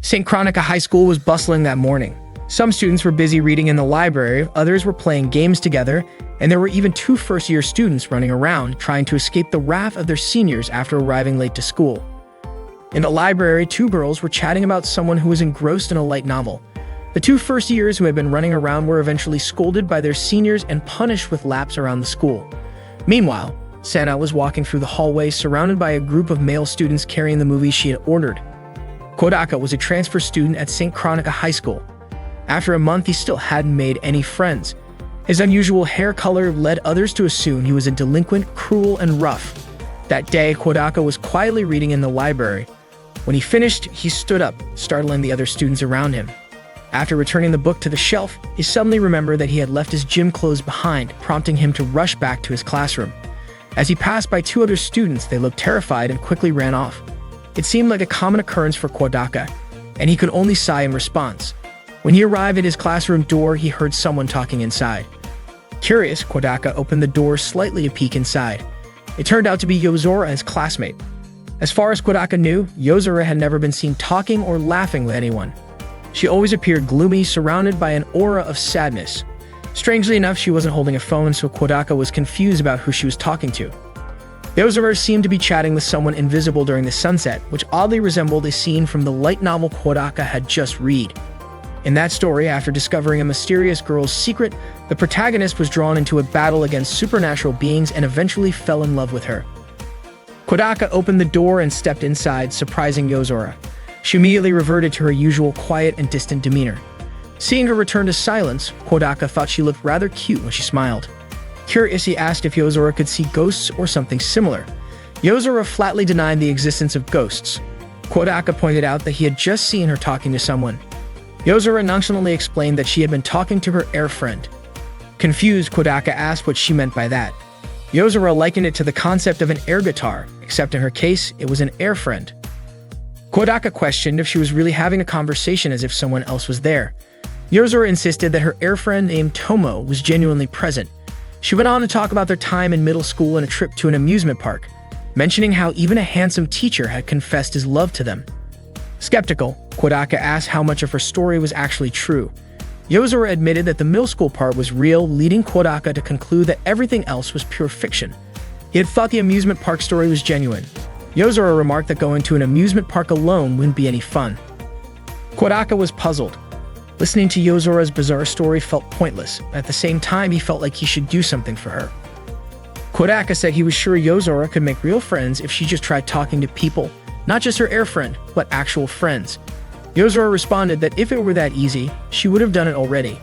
St. Chronica High School was bustling that morning. Some students were busy reading in the library, others were playing games together, and there were even two first-year students running around trying to escape the wrath of their seniors after arriving late to school. In the library, two girls were chatting about someone who was engrossed in a light novel. The two first years who had been running around were eventually scolded by their seniors and punished with laps around the school. Meanwhile, Sana was walking through the hallway surrounded by a group of male students carrying the movies she had ordered. Kodaka was a transfer student at St. Chronica High School. After a month, he still hadn't made any friends. His unusual hair color led others to assume he was a delinquent, cruel, and rough. That day, Kodaka was quietly reading in the library. When he finished, he stood up, startling the other students around him. After returning the book to the shelf, he suddenly remembered that he had left his gym clothes behind, prompting him to rush back to his classroom. As he passed by two other students, they looked terrified and quickly ran off. It seemed like a common occurrence for Kodaka, and he could only sigh in response. When he arrived at his classroom door, he heard someone talking inside. Curious, Kodaka opened the door slightly to peek inside. It turned out to be Yozora, his classmate. As far as Kodaka knew, Yozora had never been seen talking or laughing with anyone. She always appeared gloomy, surrounded by an aura of sadness. Strangely enough, she wasn't holding a phone, so Kodaka was confused about who she was talking to. Yozora seemed to be chatting with someone invisible during the sunset, which oddly resembled a scene from the light novel Kodaka had just read. In that story, after discovering a mysterious girl's secret, the protagonist was drawn into a battle against supernatural beings and eventually fell in love with her. Kodaka opened the door and stepped inside, surprising Yozora. She immediately reverted to her usual quiet and distant demeanor. Seeing her return to silence, Kodaka thought she looked rather cute when she smiled. Curious, he asked if Yozora could see ghosts or something similar. Yozora flatly denied the existence of ghosts. Kodaka pointed out that he had just seen her talking to someone. Yozora nonchalantly explained that she had been talking to her air friend. Confused, Kodaka asked what she meant by that. Yozora likened it to the concept of an air guitar, except in her case, it was an air friend. Kodaka questioned if she was really having a conversation as if someone else was there. Yozora insisted that her air friend named Tomo was genuinely present. She went on to talk about their time in middle school and a trip to an amusement park, mentioning how even a handsome teacher had confessed his love to them. Skeptical, Kodaka asked how much of her story was actually true. Yozora admitted that the middle school part was real, leading Kodaka to conclude that everything else was pure fiction. He had thought the amusement park story was genuine. Yozora remarked that going to an amusement park alone wouldn't be any fun. Kodaka was puzzled. Listening to Yozora's bizarre story felt pointless, but at the same time he felt like he should do something for her. Kodaka said he was sure Yozora could make real friends if she just tried talking to people, not just her air friend, but actual friends. Yozora responded that if it were that easy, she would have done it already.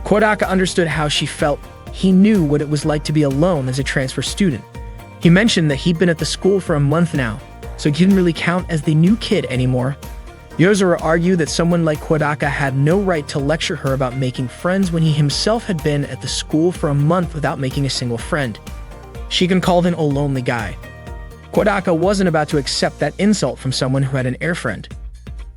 Kodaka understood how she felt. He knew what it was like to be alone as a transfer student. He mentioned that he'd been at the school for a month now, so he didn't really count as the new kid anymore. Yozora argued that someone like Kodaka had no right to lecture her about making friends when he himself had been at the school for a month without making a single friend. Shigen called him a lonely guy. Kodaka wasn't about to accept that insult from someone who had an air friend.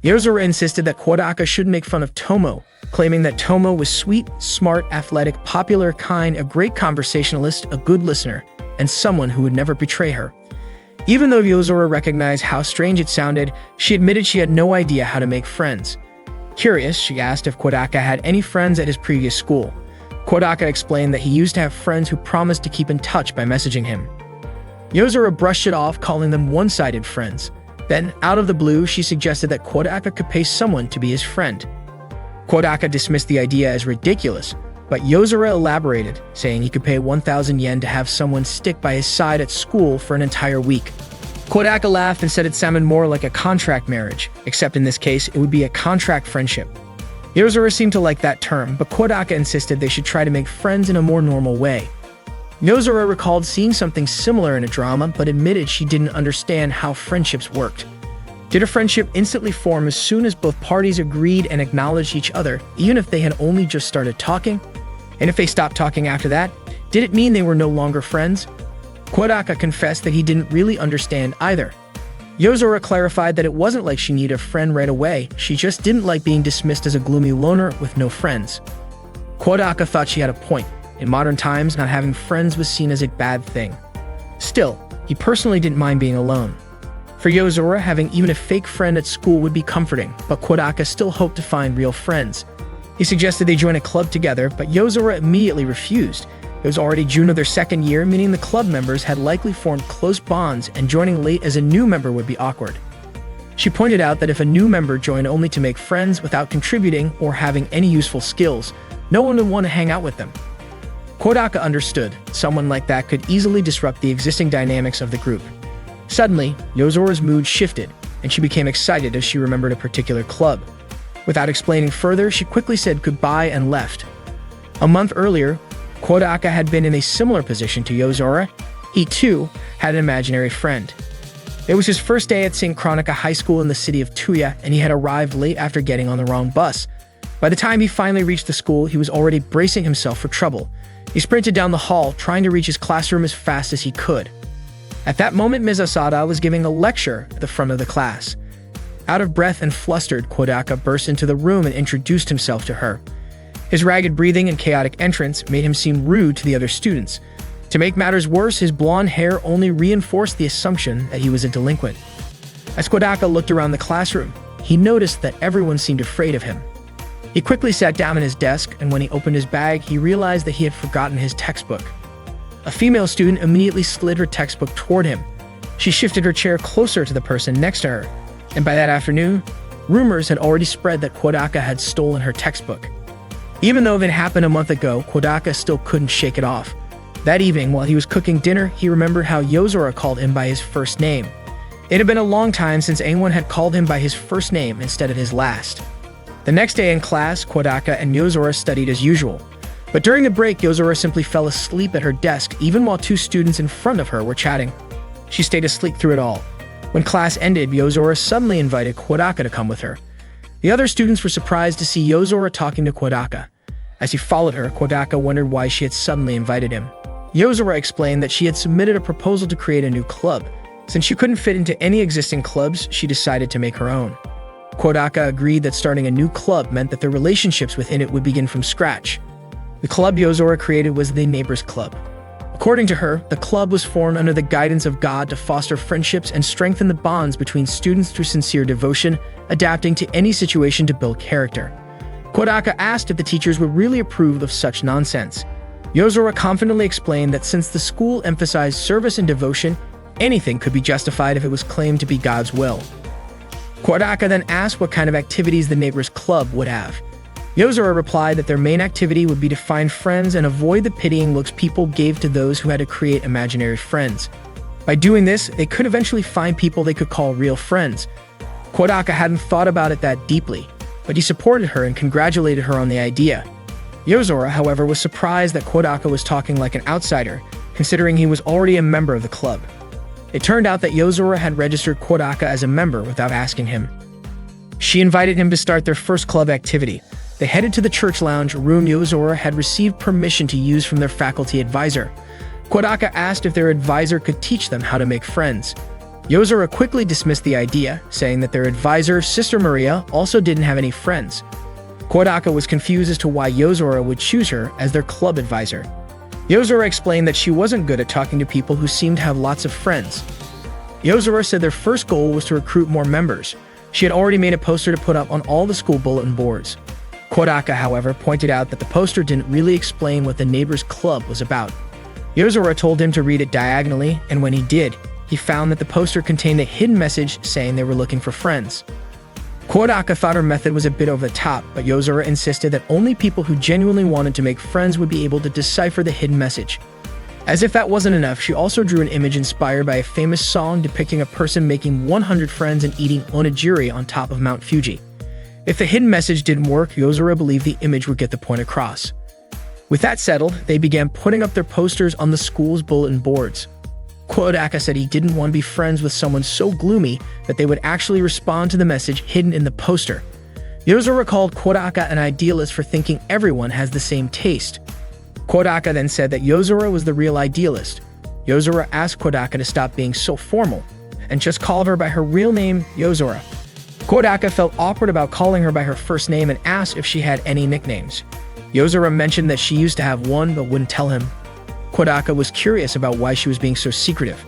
Yozora insisted that Kodaka should make fun of Tomo, claiming that Tomo was sweet, smart, athletic, popular, kind, a great conversationalist, a good listener, and someone who would never betray her. Even though Yozora recognized how strange it sounded, she admitted she had no idea how to make friends. Curious, she asked if Kodaka had any friends at his previous school. Kodaka explained that he used to have friends who promised to keep in touch by messaging him. Yozora brushed it off, calling them one-sided friends. Then, out of the blue, she suggested that Kodaka could pay someone to be his friend. Kodaka dismissed the idea as ridiculous, but Yozora elaborated, saying he could pay 1,000 yen to have someone stick by his side at school for an entire week. Kodaka laughed and said it sounded more like a contract marriage, except in this case, it would be a contract friendship. Yozora seemed to like that term, but Kodaka insisted they should try to make friends in a more normal way. Yozora recalled seeing something similar in a drama, but admitted she didn't understand how friendships worked. Did a friendship instantly form as soon as both parties agreed and acknowledged each other, even if they had only just started talking? And if they stopped talking after that, did it mean they were no longer friends? Kodaka confessed that he didn't really understand either. Yozora clarified that it wasn't like she needed a friend right away, she just didn't like being dismissed as a gloomy loner with no friends. Kodaka thought she had a point. In modern times, not having friends was seen as a bad thing. Still, he personally didn't mind being alone. For Yozora, having even a fake friend at school would be comforting, but Kodaka still hoped to find real friends. He suggested they join a club together, but Yozora immediately refused. It was already June of their second year, meaning the club members had likely formed close bonds, and joining late as a new member would be awkward. She pointed out that if a new member joined only to make friends without contributing or having any useful skills, no one would want to hang out with them. Kodaka understood. Someone like that could easily disrupt the existing dynamics of the group. Suddenly, Yozora's mood shifted, and she became excited as she remembered a particular club. Without explaining further, she quickly said goodbye and left. A month earlier, Kodaka had been in a similar position to Yozora. He, too, had an imaginary friend. It was his first day at St. Chronica High School in the city of Tuya, and he had arrived late after getting on the wrong bus. By the time he finally reached the school, he was already bracing himself for trouble. He sprinted down the hall, trying to reach his classroom as fast as he could. At that moment, Ms. Asada was giving a lecture at the front of the class. Out of breath and flustered, Kodaka burst into the room and introduced himself to her. His ragged breathing and chaotic entrance made him seem rude to the other students. To make matters worse, his blonde hair only reinforced the assumption that he was a delinquent. As Kodaka looked around the classroom, he noticed that everyone seemed afraid of him. He quickly sat down at his desk, and when he opened his bag, he realized that he had forgotten his textbook. A female student immediately slid her textbook toward him. She shifted her chair closer to the person next to her, and by that afternoon, rumors had already spread that Kodaka had stolen her textbook. Even though it had happened a month ago, Kodaka still couldn't shake it off. That evening, while he was cooking dinner, he remembered how Yozora called him by his first name. It had been a long time since anyone had called him by his first name instead of his last. The next day in class, Kodaka and Yozora studied as usual. But during the break, Yozora simply fell asleep at her desk, even while two students in front of her were chatting. She stayed asleep through it all. When class ended, Yozora suddenly invited Kodaka to come with her. The other students were surprised to see Yozora talking to Kodaka. As he followed her, Kodaka wondered why she had suddenly invited him. Yozora explained that she had submitted a proposal to create a new club. Since she couldn't fit into any existing clubs, she decided to make her own. Kodaka agreed that starting a new club meant that the relationships within it would begin from scratch. The club Yozora created was the Neighbors Club. According to her, the club was formed under the guidance of God to foster friendships and strengthen the bonds between students through sincere devotion, adapting to any situation to build character. Kodaka asked if the teachers would really approve of such nonsense. Yozora confidently explained that since the school emphasized service and devotion, anything could be justified if it was claimed to be God's will. Kodaka then asked what kind of activities the Neighbors Club would have. Yozora replied that their main activity would be to find friends and avoid the pitying looks people gave to those who had to create imaginary friends. By doing this, they could eventually find people they could call real friends. Kodaka hadn't thought about it that deeply, but he supported her and congratulated her on the idea. Yozora, however, was surprised that Kodaka was talking like an outsider, considering he was already a member of the club. It turned out that Yozora had registered Kodaka as a member without asking him. She invited him to start their first club activity. They headed to the church lounge, a room Yozora had received permission to use from their faculty advisor. Kodaka asked if their advisor could teach them how to make friends. Yozora quickly dismissed the idea, saying that their advisor, Sister Maria, also didn't have any friends. Kodaka was confused as to why Yozora would choose her as their club advisor. Yozora explained that she wasn't good at talking to people who seemed to have lots of friends. Yozora said their first goal was to recruit more members. She had already made a poster to put up on all the school bulletin boards. Kodaka, however, pointed out that the poster didn't really explain what the Neighbors Club was about. Yozora told him to read it diagonally, and when he did, he found that the poster contained a hidden message saying they were looking for friends. Kodaka thought her method was a bit over the top, but Yozora insisted that only people who genuinely wanted to make friends would be able to decipher the hidden message. As if that wasn't enough, she also drew an image inspired by a famous song depicting a person making 100 friends and eating onigiri on top of Mount Fuji. If the hidden message didn't work, Yozora believed the image would get the point across. With that settled, they began putting up their posters on the school's bulletin boards. Kodaka said he didn't want to be friends with someone so gloomy that they would actually respond to the message hidden in the poster. Yozora called Kodaka an idealist for thinking everyone has the same taste. Kodaka then said that Yozora was the real idealist. Yozora asked Kodaka to stop being so formal and just call her by her real name, Yozora. Kodaka felt awkward about calling her by her first name and asked if she had any nicknames. Yozora mentioned that she used to have one but wouldn't tell him. Kodaka was curious about why she was being so secretive.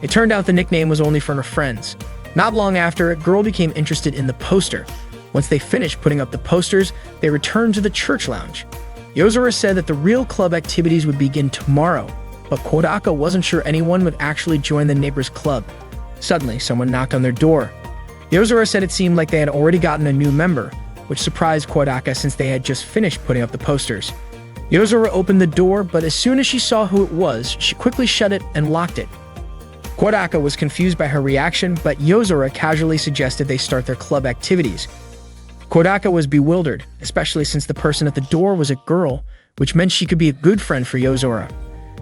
It turned out the nickname was only for her friends. Not long after, a girl became interested in the poster. Once they finished putting up the posters, they returned to the church lounge. Yozora said that the real club activities would begin tomorrow, but Kodaka wasn't sure anyone would actually join the neighbors' club. Suddenly, someone knocked on their door. Yozora said it seemed like they had already gotten a new member, which surprised Kodaka since they had just finished putting up the posters. Yozora opened the door, but as soon as she saw who it was, she quickly shut it and locked it. Kodaka was confused by her reaction, but Yozora casually suggested they start their club activities. Kodaka was bewildered, especially since the person at the door was a girl, which meant she could be a good friend for Yozora.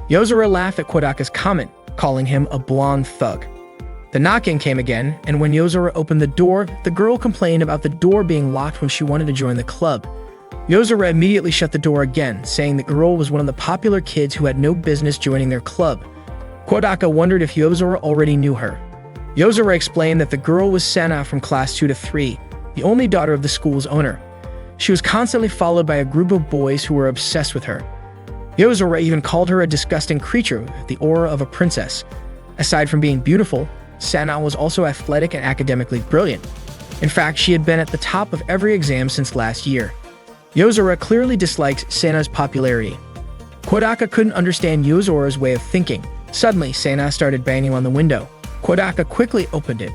Yozora laughed at Kodaka's comment, calling him a blonde thug. The knocking came again, and when Yozora opened the door, the girl complained about the door being locked when she wanted to join the club. Yozora immediately shut the door again, saying the girl was one of the popular kids who had no business joining their club. Kodaka wondered if Yozora already knew her. Yozora explained that the girl was Sana from class 2 to 3, the only daughter of the school's owner. She was constantly followed by a group of boys who were obsessed with her. Yozora even called her a disgusting creature with the aura of a princess. Aside from being beautiful, Sana was also athletic and academically brilliant. In fact, she had been at the top of every exam since last year. Yozora clearly dislikes Sana's popularity. Kodaka couldn't understand Yozora's way of thinking. Suddenly, Sana started banging on the window. Kodaka quickly opened it.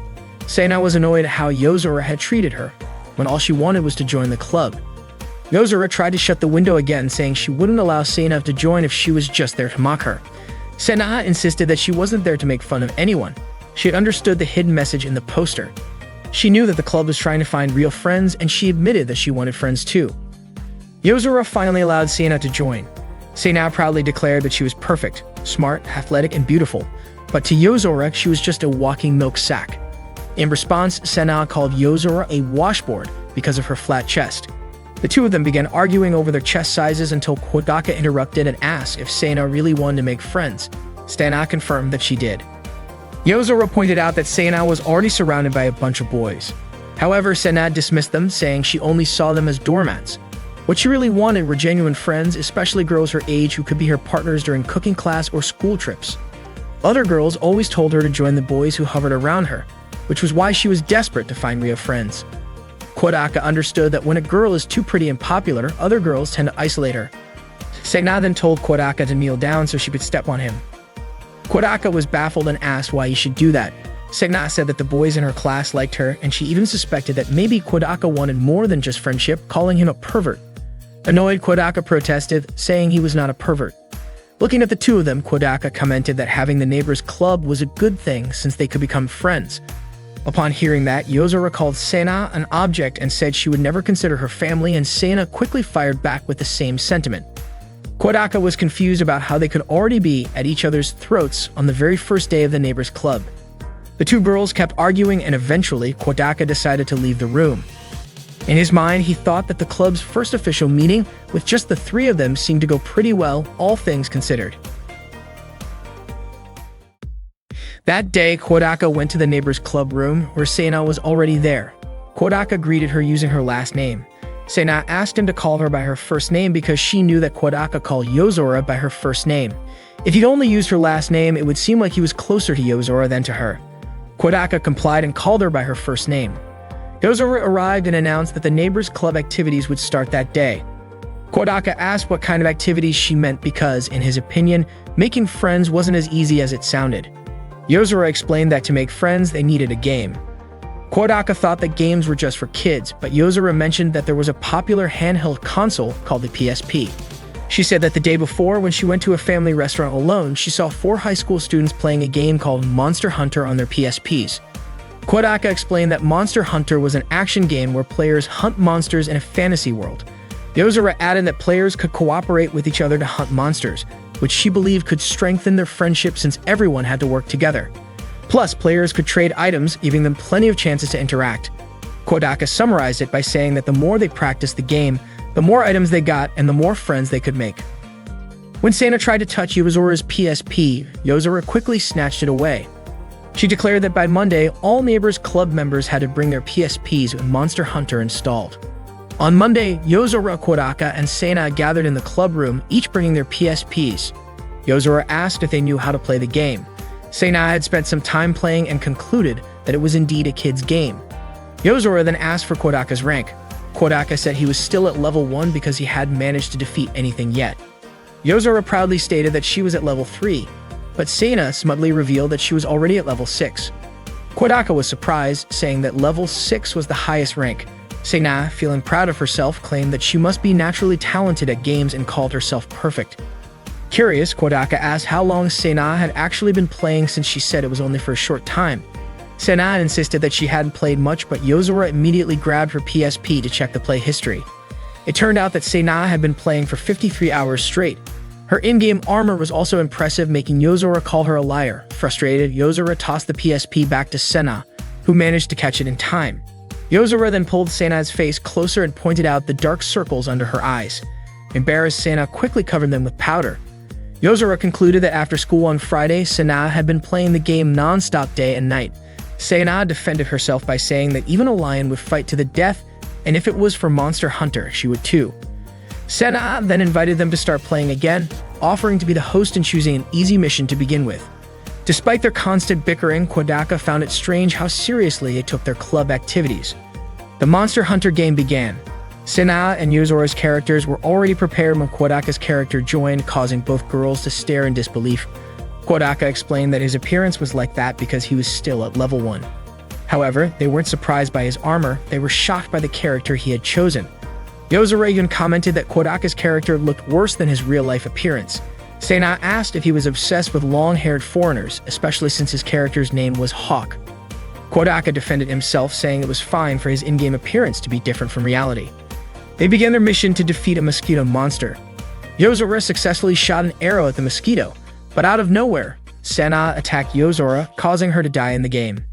Sana was annoyed at how Yozora had treated her, when all she wanted was to join the club. Yozora tried to shut the window again, saying she wouldn't allow Sana to join if she was just there to mock her. Sana insisted that she wasn't there to make fun of anyone. She had understood the hidden message in the poster. She knew that the club was trying to find real friends, and she admitted that she wanted friends too. Yozora finally allowed Sana to join. Sana proudly declared that she was perfect, smart, athletic, and beautiful, but to Yozora, she was just a walking milk sack. In response, Sana called Yozora a washboard because of her flat chest. The two of them began arguing over their chest sizes until Kodaka interrupted and asked if Sana really wanted to make friends. Sana confirmed that she did. Yozora pointed out that Sana was already surrounded by a bunch of boys. However, Sana dismissed them, saying she only saw them as doormats. What she really wanted were genuine friends, especially girls her age who could be her partners during cooking class or school trips. Other girls always told her to join the boys who hovered around her, which was why she was desperate to find real friends. Kodaka understood that when a girl is too pretty and popular, other girls tend to isolate her. Sana then told Kodaka to kneel down so she could step on him. Kodaka was baffled and asked why he should do that. Sana said that the boys in her class liked her, and she even suspected that maybe Kodaka wanted more than just friendship, calling him a pervert. Annoyed, Kodaka protested, saying he was not a pervert. Looking at the two of them, Kodaka commented that having the neighbors' club was a good thing since they could become friends. Upon hearing that, Yozora called Sana an object and said she would never consider her family, and Sana quickly fired back with the same sentiment. Kodaka was confused about how they could already be at each other's throats on the very first day of the neighbors' club. The two girls kept arguing, and eventually, Kodaka decided to leave the room. In his mind, he thought that the club's first official meeting with just the three of them seemed to go pretty well, all things considered. That day, Kodaka went to the neighbor's club room, where Sana was already there. Kodaka greeted her using her last name. Sana asked him to call her by her first name because she knew that Kodaka called Yozora by her first name. If he'd only used her last name, it would seem like he was closer to Yozora than to her. Kodaka complied and called her by her first name. Yozora arrived and announced that the neighbors' club activities would start that day. Kodaka asked what kind of activities she meant because, in his opinion, making friends wasn't as easy as it sounded. Yozora explained that to make friends, they needed a game. Kodaka thought that games were just for kids, but Yozora mentioned that there was a popular handheld console called the PSP. She said that the day before, when she went to a family restaurant alone, she saw 4 high school students playing a game called Monster Hunter on their PSPs. Kodaka explained that Monster Hunter was an action game where players hunt monsters in a fantasy world. Yozora added that players could cooperate with each other to hunt monsters, which she believed could strengthen their friendship since everyone had to work together. Plus, players could trade items, giving them plenty of chances to interact. Kodaka summarized it by saying that the more they practiced the game, the more items they got and the more friends they could make. When Sana tried to touch Yozora's PSP, Yozora quickly snatched it away. She declared that by Monday, all neighbors' club members had to bring their PSPs with Monster Hunter installed. On Monday, Yozora, Kodaka, and Sana gathered in the club room, each bringing their PSPs. Yozora asked if they knew how to play the game. Sana had spent some time playing and concluded that it was indeed a kid's game. Yozora then asked for Kodaka's rank. Kodaka said he was still at level 1 because he hadn't managed to defeat anything yet. Yozora proudly stated that she was at level 3, but Seina smugly revealed that she was already at level 6. Kodaka was surprised, saying that level 6 was the highest rank. Seina, feeling proud of herself, claimed that she must be naturally talented at games and called herself perfect. Curious, Kodaka asked how long Seina had actually been playing since she said it was only for a short time. Seina insisted that she hadn't played much, but Yozora immediately grabbed her PSP to check the play history. It turned out that Seina had been playing for 53 hours straight. Her in-game armor was also impressive, making Yozora call her a liar. Frustrated, Yozora tossed the PSP back to Seina, who managed to catch it in time. Yozora then pulled Seina's face closer and pointed out the dark circles under her eyes. Embarrassed, Seina quickly covered them with powder. Yozora concluded that after school on Friday, Seina had been playing the game non-stop day and night. Seina defended herself by saying that even a lion would fight to the death, and if it was for Monster Hunter, she would too. Seina then invited them to start playing again, offering to be the host and choosing an easy mission to begin with. Despite their constant bickering, Kodaka found it strange how seriously they took their club activities. The Monster Hunter game began. Seina and Yozora's characters were already prepared when Kodaka's character joined, causing both girls to stare in disbelief. Kodaka explained that his appearance was like that because he was still at level 1. However, they weren't surprised by his armor, they were shocked by the character he had chosen. Yozora even commented that Kodaka's character looked worse than his real-life appearance. Seina asked if he was obsessed with long-haired foreigners, especially since his character's name was Hawk. Kodaka defended himself, saying it was fine for his in-game appearance to be different from reality. They began their mission to defeat a mosquito monster. Yozora successfully shot an arrow at the mosquito, but out of nowhere, Seina attacked Yozora, causing her to die in the game.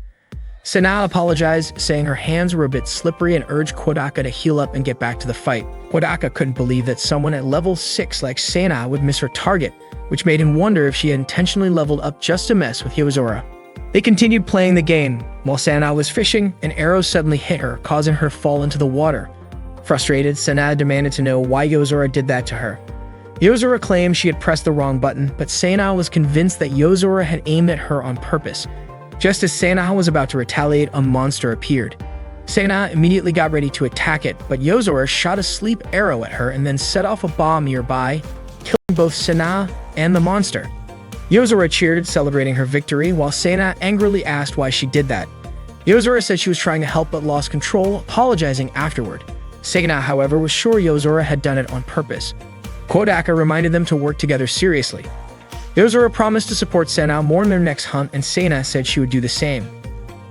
Seina apologized, saying her hands were a bit slippery and urged Kodaka to heal up and get back to the fight. Kodaka couldn't believe that someone at level 6 like Seina would miss her target, which made him wonder if she had intentionally leveled up just to mess with Yozora. They continued playing the game. While Seina was fishing, an arrow suddenly hit her, causing her to fall into the water. Frustrated, Seina demanded to know why Yozora did that to her. Yozora claimed she had pressed the wrong button, but Seina was convinced that Yozora had aimed at her on purpose. Just as Seina was about to retaliate, a monster appeared. Seina immediately got ready to attack it, but Yozora shot a sleep arrow at her and then set off a bomb nearby, killing both Seina and the monster. Yozora cheered, celebrating her victory, while Seina angrily asked why she did that. Yozora said she was trying to help but lost control, apologizing afterward. Seina, however, was sure Yozora had done it on purpose. Kodaka reminded them to work together seriously. Yozora promised to support Seina more in their next hunt, and Seina said she would do the same.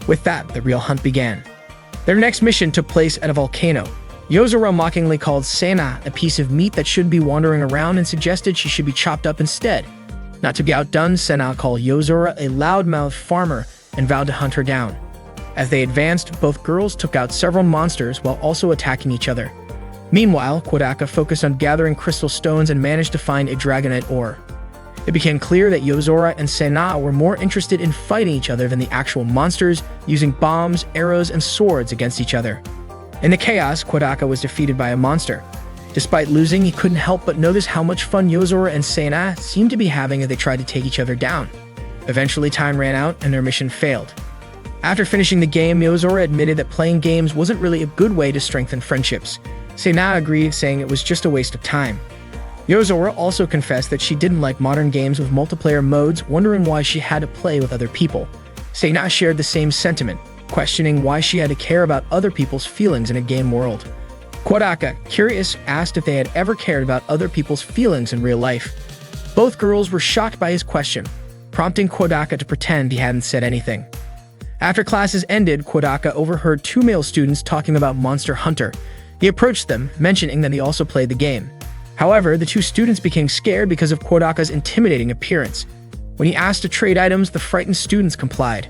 With that, the real hunt began. Their next mission took place at a volcano. Yozora mockingly called Seina a piece of meat that shouldn't be wandering around and suggested she should be chopped up instead. Not to be outdone, Seina called Yozora a loudmouth farmer and vowed to hunt her down. As they advanced, both girls took out several monsters while also attacking each other. Meanwhile, Kodaka focused on gathering crystal stones and managed to find a dragonite ore. It became clear that Yozora and Seina were more interested in fighting each other than the actual monsters, using bombs, arrows, and swords against each other. In the chaos, Kodaka was defeated by a monster. Despite losing, he couldn't help but notice how much fun Yozora and Seina seemed to be having as they tried to take each other down. Eventually, time ran out and their mission failed. After finishing the game, Yozora admitted that playing games wasn't really a good way to strengthen friendships. Seina agreed, saying it was just a waste of time. Yozora also confessed that she didn't like modern games with multiplayer modes, wondering why she had to play with other people. Seina shared the same sentiment, questioning why she had to care about other people's feelings in a game world. Kodaka, curious, asked if they had ever cared about other people's feelings in real life. Both girls were shocked by his question, prompting Kodaka to pretend he hadn't said anything. After classes ended, Kodaka overheard two male students talking about Monster Hunter. He approached them, mentioning that he also played the game. However, the two students became scared because of Kodaka's intimidating appearance. When he asked to trade items, the frightened students complied.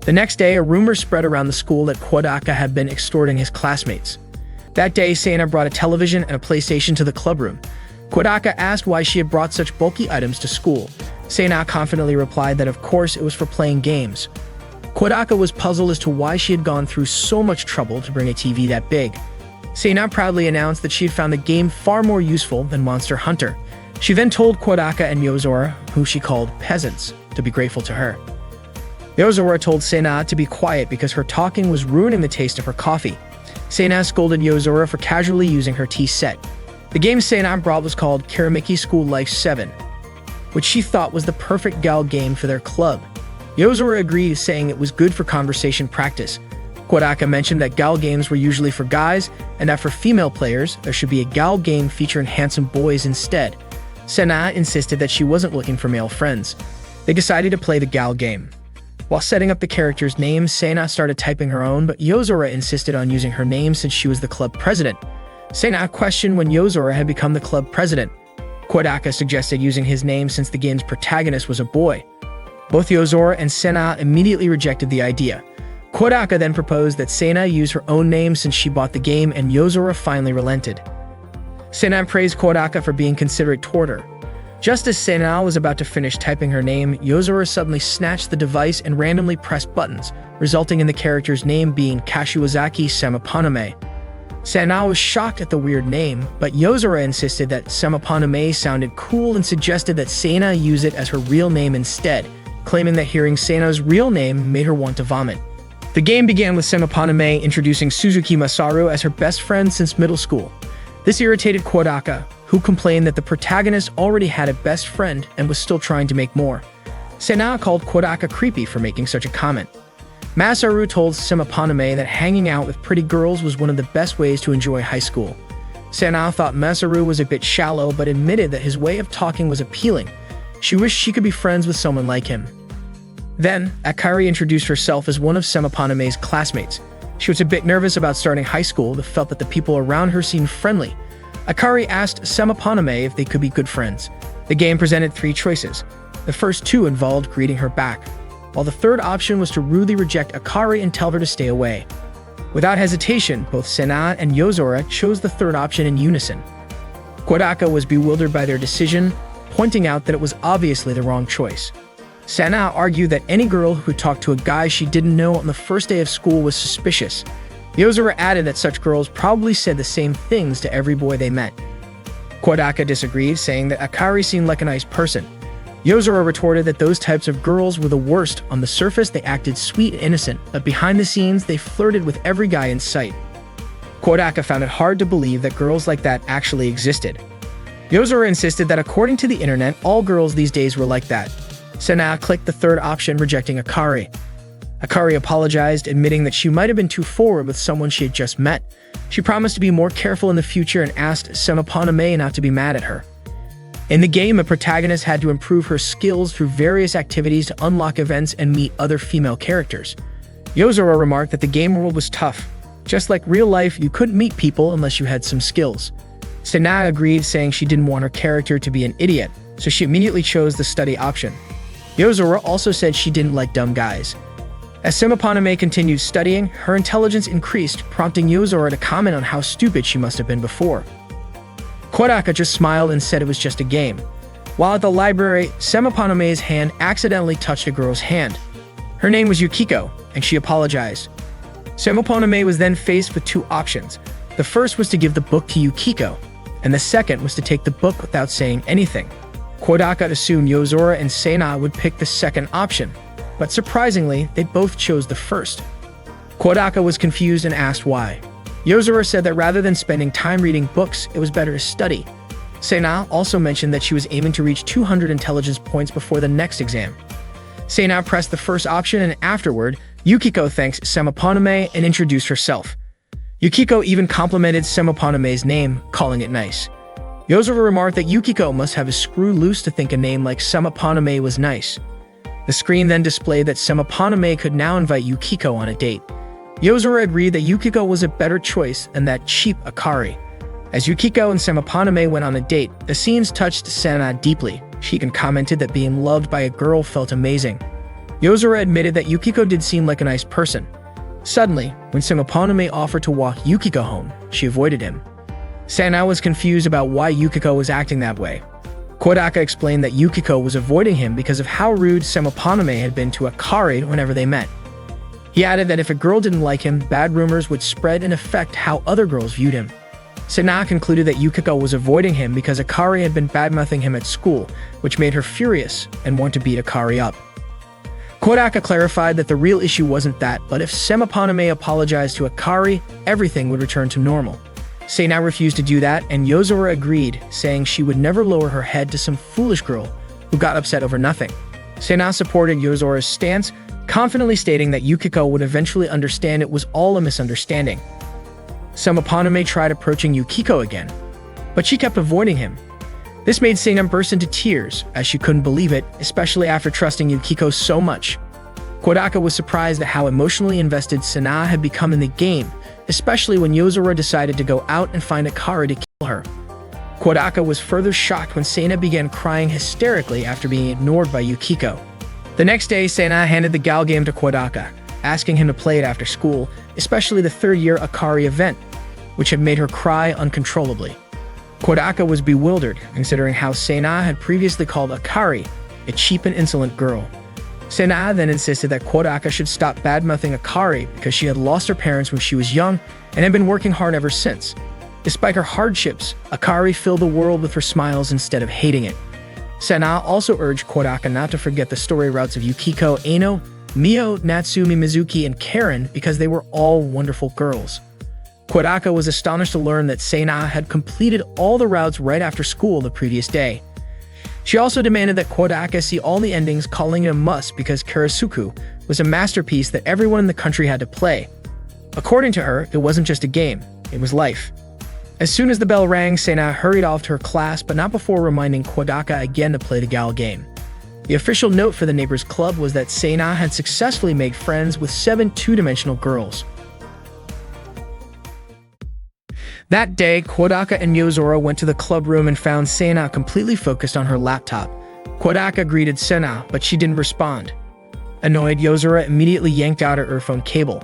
The next day, a rumor spread around the school that Kodaka had been extorting his classmates. That day, Seina brought a television and a PlayStation to the clubroom. Kodaka asked why she had brought such bulky items to school. Seina confidently replied that of course it was for playing games. Kodaka was puzzled as to why she had gone through so much trouble to bring a TV that big. Seina proudly announced that she had found the game far more useful than Monster Hunter. She then told Kodaka and Yozora, who she called peasants, to be grateful to her. Yozora told Sena to be quiet because her talking was ruining the taste of her coffee. Sena scolded Yozora for casually using her tea set. The game Sena brought was called Kiramiki School Life 7, which she thought was the perfect gal game for their club. Yozora agreed, saying it was good for conversation practice. Kodaka mentioned that gal games were usually for guys, and that for female players, there should be a gal game featuring handsome boys instead. Sena insisted that she wasn't looking for male friends. They decided to play the gal game. While setting up the character's name, Sena started typing her own, but Yozora insisted on using her name since she was the club president. Sena questioned when Yozora had become the club president. Kodaka suggested using his name since the game's protagonist was a boy. Both Yozora and Sena immediately rejected the idea. Kodaka then proposed that Sena use her own name since she bought the game, and Yozora finally relented. Sena praised Kodaka for being considerate toward her. Just as Sena was about to finish typing her name, Yozora suddenly snatched the device and randomly pressed buttons, resulting in the character's name being Kashiwazaki Semapaname. Sena was shocked at the weird name, but Yozora insisted that Semapaname sounded cool and suggested that Sena use it as her real name instead, claiming that hearing Sena's real name made her want to vomit. The game began with Semapaname introducing Suzuki Masaru as her best friend since middle school. This irritated Kodaka, who complained that the protagonist already had a best friend and was still trying to make more. Sena called Kodaka creepy for making such a comment. Masaru told Semapaname that hanging out with pretty girls was one of the best ways to enjoy high school. Sena thought Masaru was a bit shallow but admitted that his way of talking was appealing. She wished she could be friends with someone like him. Then, Akari introduced herself as one of Semapaname's classmates. She was a bit nervous about starting high school but felt that the people around her seemed friendly. Akari asked Semapaname if they could be good friends. The game presented 3 choices. The first 2 involved greeting her back, while the third option was to rudely reject Akari and tell her to stay away. Without hesitation, both Sena and Yozora chose the third option in unison. Kodaka was bewildered by their decision, pointing out that it was obviously the wrong choice. Sena argued that any girl who talked to a guy she didn't know on the first day of school was suspicious. Yozora added that such girls probably said the same things to every boy they met. Kodaka disagreed, saying that Akari seemed like a nice person. Yozora retorted that those types of girls were the worst. On the surface, they acted sweet and innocent, but behind the scenes, they flirted with every guy in sight. Kodaka found it hard to believe that girls like that actually existed. Yozora insisted that according to the internet, all girls these days were like that. Sena clicked the third option, rejecting Akari. Akari apologized, admitting that she might have been too forward with someone she had just met. She promised to be more careful in the future and asked Semapaname not to be mad at her. In the game, a protagonist had to improve her skills through various activities to unlock events and meet other female characters. Yozora remarked that the game world was tough. Just like real life, you couldn't meet people unless you had some skills. Sena agreed, saying she didn't want her character to be an idiot, so she immediately chose the study option. Yozora also said she didn't like dumb guys. As Semapaname continued studying, her intelligence increased, prompting Yozora to comment on how stupid she must have been before. Kodaka just smiled and said it was just a game. While at the library, Semapaname's hand accidentally touched a girl's hand. Her name was Yukiko, and she apologized. Semapaname was then faced with 2 options. The first was to give the book to Yukiko, and the second was to take the book without saying anything. Kodaka assumed Yozora and Sena would pick the second option, but surprisingly, they both chose the first. Kodaka was confused and asked why. Yozora said that rather than spending time reading books, it was better to study. Sena also mentioned that she was aiming to reach 200 intelligence points before the next exam. Sena pressed the first option, and afterward, Yukiko thanked Semapaname and introduced herself. Yukiko even complimented Semapaname's name, calling it nice. Yozora remarked that Yukiko must have a screw loose to think a name like Semapaname was nice. The screen then displayed that Semapaname could now invite Yukiko on a date. Yozora agreed that Yukiko was a better choice than that cheap Akari. As Yukiko and Semapaname went on a date, the scenes touched Sena deeply. She even commented that being loved by a girl felt amazing. Yozora admitted that Yukiko did seem like a nice person. Suddenly, when Semapaname offered to walk Yukiko home, she avoided him. Sena was confused about why Yukiko was acting that way. Kodaka explained that Yukiko was avoiding him because of how rude Semapaname had been to Akari whenever they met. He added that if a girl didn't like him, bad rumors would spread and affect how other girls viewed him. Sena concluded that Yukiko was avoiding him because Akari had been badmouthing him at school, which made her furious and want to beat Akari up. Kodaka clarified that the real issue wasn't that, but if Semaponame apologized to Akari, everything would return to normal. Sena refused to do that, and Yozora agreed, saying she would never lower her head to some foolish girl who got upset over nothing. Sena supported Yozora's stance, confidently stating that Yukiko would eventually understand it was all a misunderstanding. Semaponame tried approaching Yukiko again, but she kept avoiding him. This made Sena burst into tears, as she couldn't believe it, especially after trusting Yukiko so much. Kodaka was surprised at how emotionally invested Sena had become in the game, especially when Yozora decided to go out and find Akari to kill her. Kodaka was further shocked when Sena began crying hysterically after being ignored by Yukiko. The next day, Sena handed the Gal game to Kodaka, asking him to play it after school, especially the third-year Akari event, which had made her cry uncontrollably. Kodaka was bewildered, considering how Sena had previously called Akari a cheap and insolent girl. Sena then insisted that Kodaka should stop badmouthing Akari because she had lost her parents when she was young and had been working hard ever since. Despite her hardships, Akari filled the world with her smiles instead of hating it. Sena also urged Kodaka not to forget the story routes of Yukiko, Aino, Mio, Natsumi, Mizuki, and Karen because they were all wonderful girls. Kodaka was astonished to learn that Sena had completed all the routes right after school the previous day. She also demanded that Kodaka see all the endings, calling it a must because Karasuku was a masterpiece that everyone in the country had to play. According to her, it wasn't just a game, it was life. As soon as the bell rang, Sena hurried off to her class, but not before reminding Kodaka again to play the Gal game. The official note for the Neighbors Club was that Sena had successfully made friends with 7 two-dimensional girls. That day, Kodaka and Yozora went to the club room and found Sena completely focused on her laptop. Kodaka greeted Sena, but she didn't respond. Annoyed, Yozora immediately yanked out her earphone cable.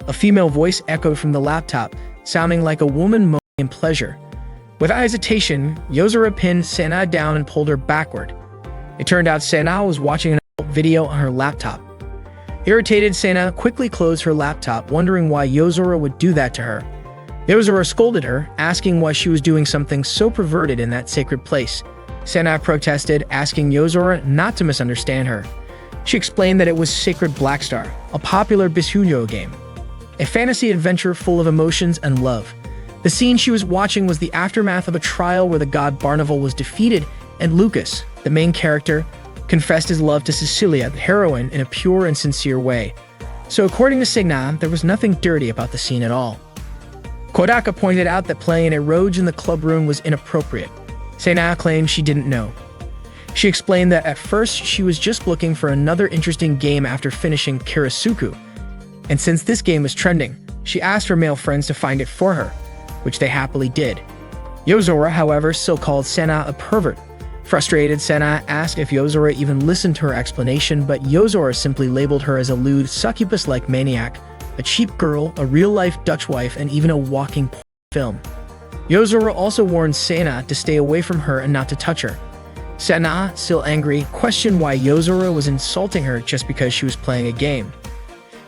A female voice echoed from the laptop, sounding like a woman moaning in pleasure. Without hesitation, Yozora pinned Sena down and pulled her backward. It turned out Sena was watching an adult video on her laptop. Irritated, Sena quickly closed her laptop, wondering why Yozora would do that to her. Yozora scolded her, asking why she was doing something so perverted in that sacred place. Sena protested, asking Yozora not to misunderstand her. She explained that it was Sacred Blackstar, a popular Bisuyo game, a fantasy adventure full of emotions and love. The scene she was watching was the aftermath of a trial where the god Barnaval was defeated, and Lucas, the main character, confessed his love to Cecilia, the heroine, in a pure and sincere way. So according to Sena, there was nothing dirty about the scene at all. Kodaka pointed out that playing a Roge in the club room was inappropriate. Sena claimed she didn't know. She explained that at first she was just looking for another interesting game after finishing Karasuku, and since this game was trending, she asked her male friends to find it for her, which they happily did. Yozora, however, still called Sena a pervert. Frustrated, Sena asked if Yozora even listened to her explanation, but Yozora simply labeled her as a lewd, succubus-like maniac, a cheap girl, a real-life Dutch wife, and even a walking porn film. Yozora also warned Sena to stay away from her and not to touch her. Sena, still angry, questioned why Yozora was insulting her just because she was playing a game.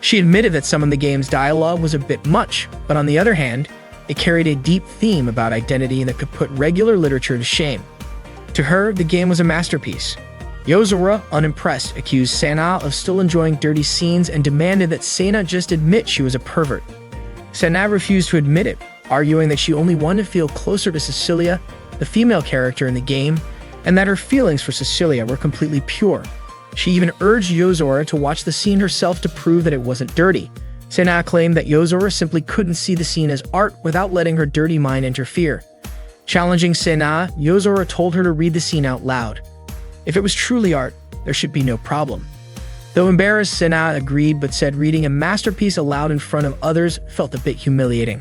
She admitted that some of the game's dialogue was a bit much, but on the other hand, it carried a deep theme about identity that could put regular literature to shame. To her, the game was a masterpiece. Yozora, unimpressed, accused Sena of still enjoying dirty scenes and demanded that Sena just admit she was a pervert. Sena refused to admit it, arguing that she only wanted to feel closer to Cecilia, the female character in the game, and that her feelings for Cecilia were completely pure. She even urged Yozora to watch the scene herself to prove that it wasn't dirty. Sena claimed that Yozora simply couldn't see the scene as art without letting her dirty mind interfere. Challenging Sena, Yozora told her to read the scene out loud. If it was truly art, there should be no problem. Though embarrassed, Sena agreed but said reading a masterpiece aloud in front of others felt a bit humiliating.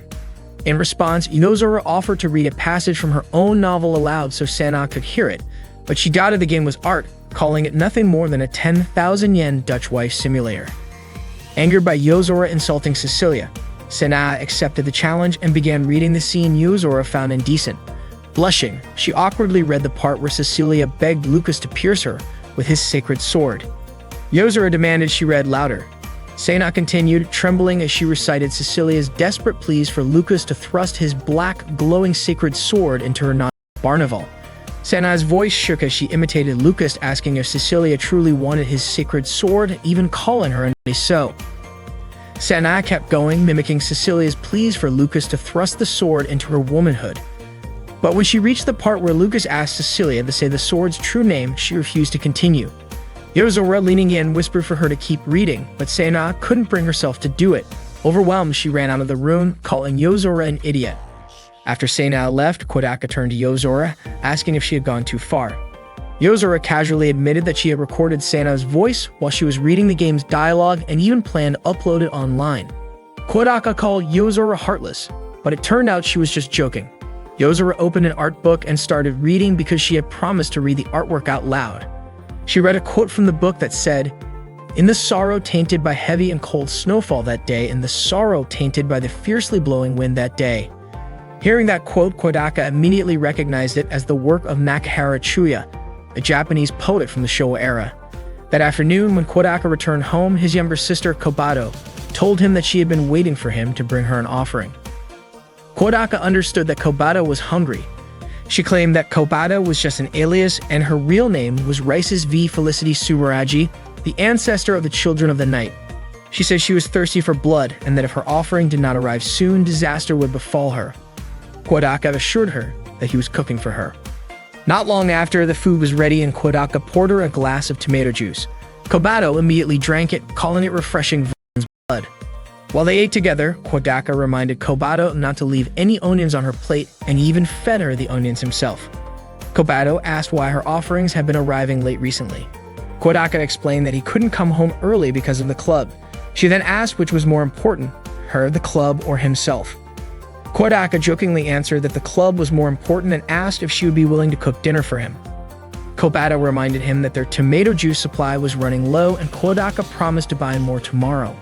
In response, Yozora offered to read a passage from her own novel aloud so Sena could hear it, but she doubted the game was art, calling it nothing more than a 10,000 yen Dutch wife simulator. Angered by Yozora insulting Cecilia, Sena accepted the challenge and began reading the scene Yozora found indecent. Blushing, she awkwardly read the part where Cecilia begged Lucas to pierce her with his sacred sword. Yozora demanded she read louder. Sena continued, trembling as she recited Cecilia's desperate pleas for Lucas to thrust his black, glowing sacred sword into her non-Barnaval. Sana's voice shook as she imitated Lucas, asking if Cecilia truly wanted his sacred sword, even calling her a so. Sana kept going, mimicking Cecilia's pleas for Lucas to thrust the sword into her womanhood. But when she reached the part where Lucas asked Cecilia to say the sword's true name, she refused to continue. Yozora, leaning in, whispered for her to keep reading, but Sana couldn't bring herself to do it. Overwhelmed, she ran out of the room, calling Yozora an idiot. After Sana left, Kodaka turned to Yozora, asking if she had gone too far. Yozora casually admitted that she had recorded Sana's voice while she was reading the game's dialogue and even planned to upload it online. Kodaka called Yozora heartless, but it turned out she was just joking. Yozora opened an art book and started reading because she had promised to read the artwork out loud. She read a quote from the book that said, "In the sorrow tainted by heavy and cold snowfall that day, in the sorrow tainted by the fiercely blowing wind that day." Hearing that quote, Kodaka immediately recognized it as the work of Nakahara Chuya, a Japanese poet from the Showa era. That afternoon, when Kodaka returned home, his younger sister, Kobato, told him that she had been waiting for him to bring her an offering. Kodaka understood that Kobato was hungry. She claimed that Kobato was just an alias and her real name was Rises V. Felicity Sumeragi, the ancestor of the Children of the Night. She said she was thirsty for blood and that if her offering did not arrive soon, disaster would befall her. Kodaka assured her that he was cooking for her. Not long after, the food was ready and Kodaka poured her a glass of tomato juice. Kobato immediately drank it, calling it refreshing blood. While they ate together, Kodaka reminded Kobato not to leave any onions on her plate and even fed her the onions himself. Kobato asked why her offerings had been arriving late recently. Kodaka explained that he couldn't come home early because of the club. She then asked which was more important, her, the club, or himself. Kodaka jokingly answered that the club was more important and asked if she would be willing to cook dinner for him. Kobato reminded him that their tomato juice supply was running low and Kodaka promised to buy more tomorrow.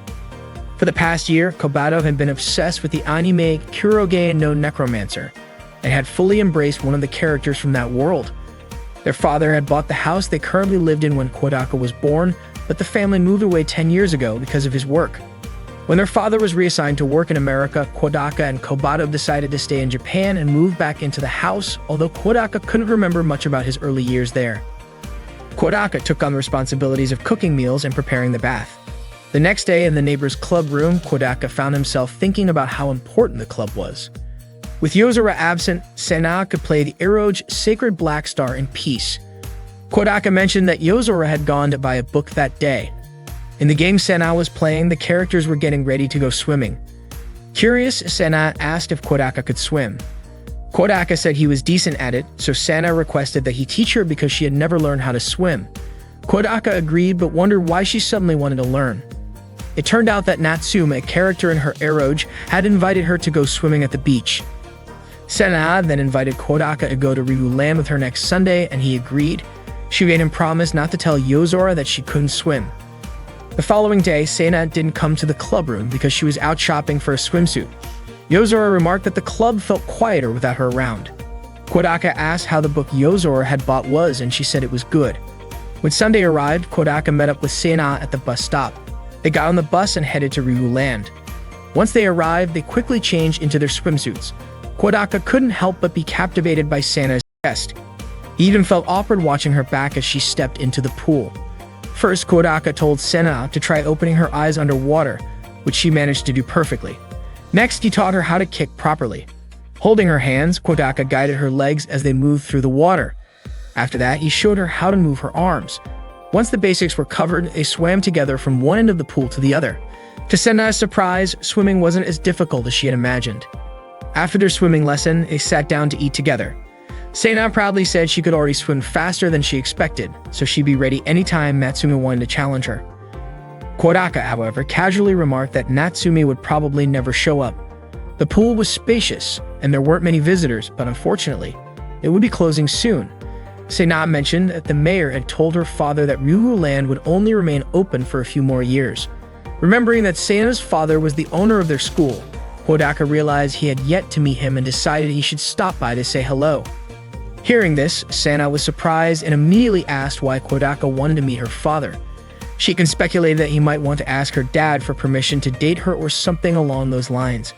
For the past year, Kobato had been obsessed with the anime Kuroge no Necromancer and had fully embraced one of the characters from that world. Their father had bought the house they currently lived in when Kodaka was born, but the family moved away 10 years ago because of his work. When their father was reassigned to work in America, Kodaka and Kobato decided to stay in Japan and move back into the house, although Kodaka couldn't remember much about his early years there. Kodaka took on the responsibilities of cooking meals and preparing the bath. The next day, in the neighbor's club room, Kodaka found himself thinking about how important the club was. With Yozora absent, Sana could play the Eroge Sacred Black Star in peace. Kodaka mentioned that Yozora had gone to buy a book that day. In the game Sana was playing, the characters were getting ready to go swimming. Curious, Sana asked if Kodaka could swim. Kodaka said he was decent at it, so Sana requested that he teach her because she had never learned how to swim. Kodaka agreed but wondered why she suddenly wanted to learn. It turned out that Natsume, a character in her Eroge, had invited her to go swimming at the beach. Sana then invited Kodaka to go to Ryu Land with her next Sunday, and he agreed. She made him promise not to tell Yozora that she couldn't swim. The following day, Sana didn't come to the club room because she was out shopping for a swimsuit. Yozora remarked that the club felt quieter without her around. Kodaka asked how the book Yozora had bought was, and she said it was good. When Sunday arrived, Kodaka met up with Sana at the bus stop. They got on the bus and headed to Ryu Land. Once they arrived, they quickly changed into their swimsuits. Kodaka couldn't help but be captivated by Sana's chest. He even felt awkward watching her back as she stepped into the pool. First, Kodaka told Sana to try opening her eyes underwater, which she managed to do perfectly. Next, he taught her how to kick properly. Holding her hands, Kodaka guided her legs as they moved through the water. After that, he showed her how to move her arms. Once the basics were covered, they swam together from one end of the pool to the other. To Sana's surprise, swimming wasn't as difficult as she had imagined. After their swimming lesson, they sat down to eat together. Sana proudly said she could already swim faster than she expected, so she'd be ready anytime Natsume wanted to challenge her. Kodaka, however, casually remarked that Natsume would probably never show up. The pool was spacious, and there weren't many visitors, but unfortunately, it would be closing soon. Sana mentioned that the mayor had told her father that Ryu Land would only remain open for a few more years. Remembering that Sana's father was the owner of their school, Kodaka realized he had yet to meet him and decided he should stop by to say hello. Hearing this, Sana was surprised and immediately asked why Kodaka wanted to meet her father. She can speculate that he might want to ask her dad for permission to date her or something along those lines.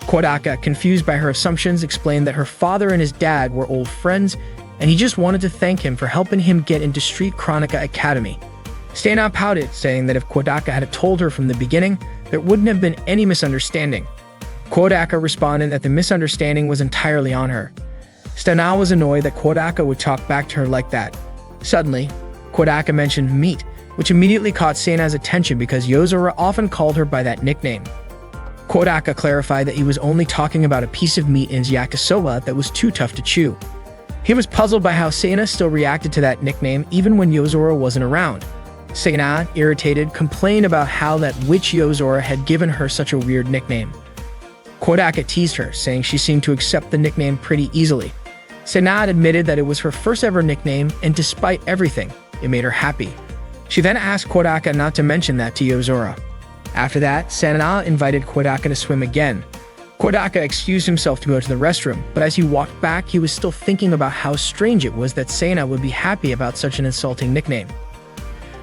Kodaka, confused by her assumptions, explained that her father and his dad were old friends and he just wanted to thank him for helping him get into Street Chronica Academy. Sena pouted, saying that if Kodaka had told her from the beginning, there wouldn't have been any misunderstanding. Kodaka responded that the misunderstanding was entirely on her. Sena was annoyed that Kodaka would talk back to her like that. Suddenly, Kodaka mentioned meat, which immediately caught Sena's attention because Yozora often called her by that nickname. Kodaka clarified that he was only talking about a piece of meat in his yakisoba that was too tough to chew. He was puzzled by how Sena still reacted to that nickname even when Yozora wasn't around. Sena, irritated, complained about how that witch Yozora had given her such a weird nickname. Kodaka teased her, saying she seemed to accept the nickname pretty easily. Sena admitted that it was her first ever nickname, and despite everything, it made her happy. She then asked Kodaka not to mention that to Yozora. After that, Sena invited Kodaka to swim again. Kodaka excused himself to go to the restroom, but as he walked back, he was still thinking about how strange it was that Sena would be happy about such an insulting nickname.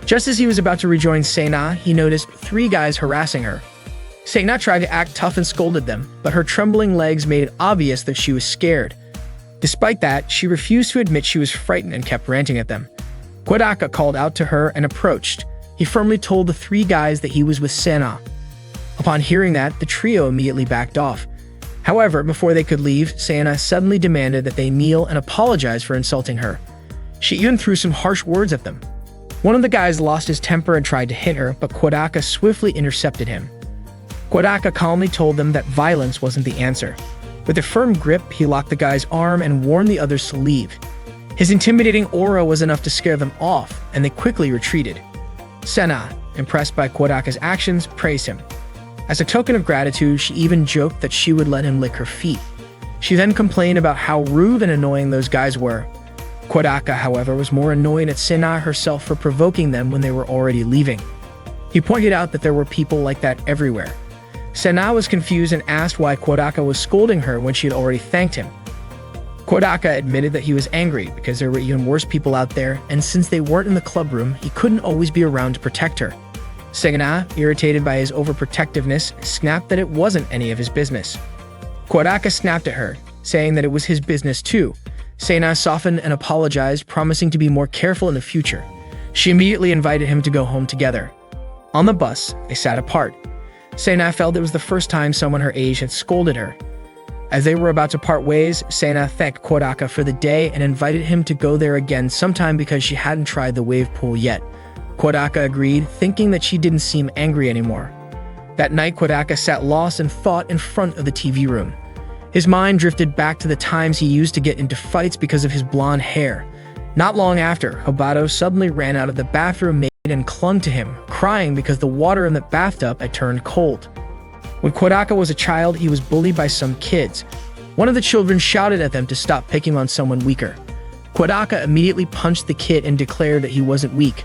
Just as he was about to rejoin Sena, he noticed 3 guys harassing her. Sena tried to act tough and scolded them, but her trembling legs made it obvious that she was scared. Despite that, she refused to admit she was frightened and kept ranting at them. Kodaka called out to her and approached. He firmly told the 3 guys that he was with Sena. Upon hearing that, the trio immediately backed off. However, before they could leave, Sena suddenly demanded that they kneel and apologize for insulting her. She even threw some harsh words at them. One of the guys lost his temper and tried to hit her, but Kodaka swiftly intercepted him. Kodaka calmly told them that violence wasn't the answer. With a firm grip, he locked the guy's arm and warned the others to leave. His intimidating aura was enough to scare them off, and they quickly retreated. Sena, impressed by Kodaka's actions, praised him. As a token of gratitude, she even joked that she would let him lick her feet. She then complained about how rude and annoying those guys were. Kodaka, however, was more annoyed at Sena herself for provoking them when they were already leaving. He pointed out that there were people like that everywhere. Sena was confused and asked why Kodaka was scolding her when she had already thanked him. Kodaka admitted that he was angry because there were even worse people out there, and since they weren't in the club room, he couldn't always be around to protect her. Sena, irritated by his overprotectiveness, snapped that it wasn't any of his business. Kodaka snapped at her, saying that it was his business too. Sena softened and apologized, promising to be more careful in the future. She immediately invited him to go home together. On the bus, they sat apart. Sena felt it was the first time someone her age had scolded her. As they were about to part ways, Sena thanked Kodaka for the day and invited him to go there again sometime because she hadn't tried the wave pool yet. Kodaka agreed, thinking that she didn't seem angry anymore. That night, Kodaka sat lost in thought in front of the TV room. His mind drifted back to the times he used to get into fights because of his blonde hair. Not long after, Hobato suddenly ran out of the bathroom and clung to him, crying because the water in the bathtub had turned cold. When Kodaka was a child, he was bullied by some kids. One of the children shouted at them to stop picking on someone weaker. Kodaka immediately punched the kid and declared that he wasn't weak.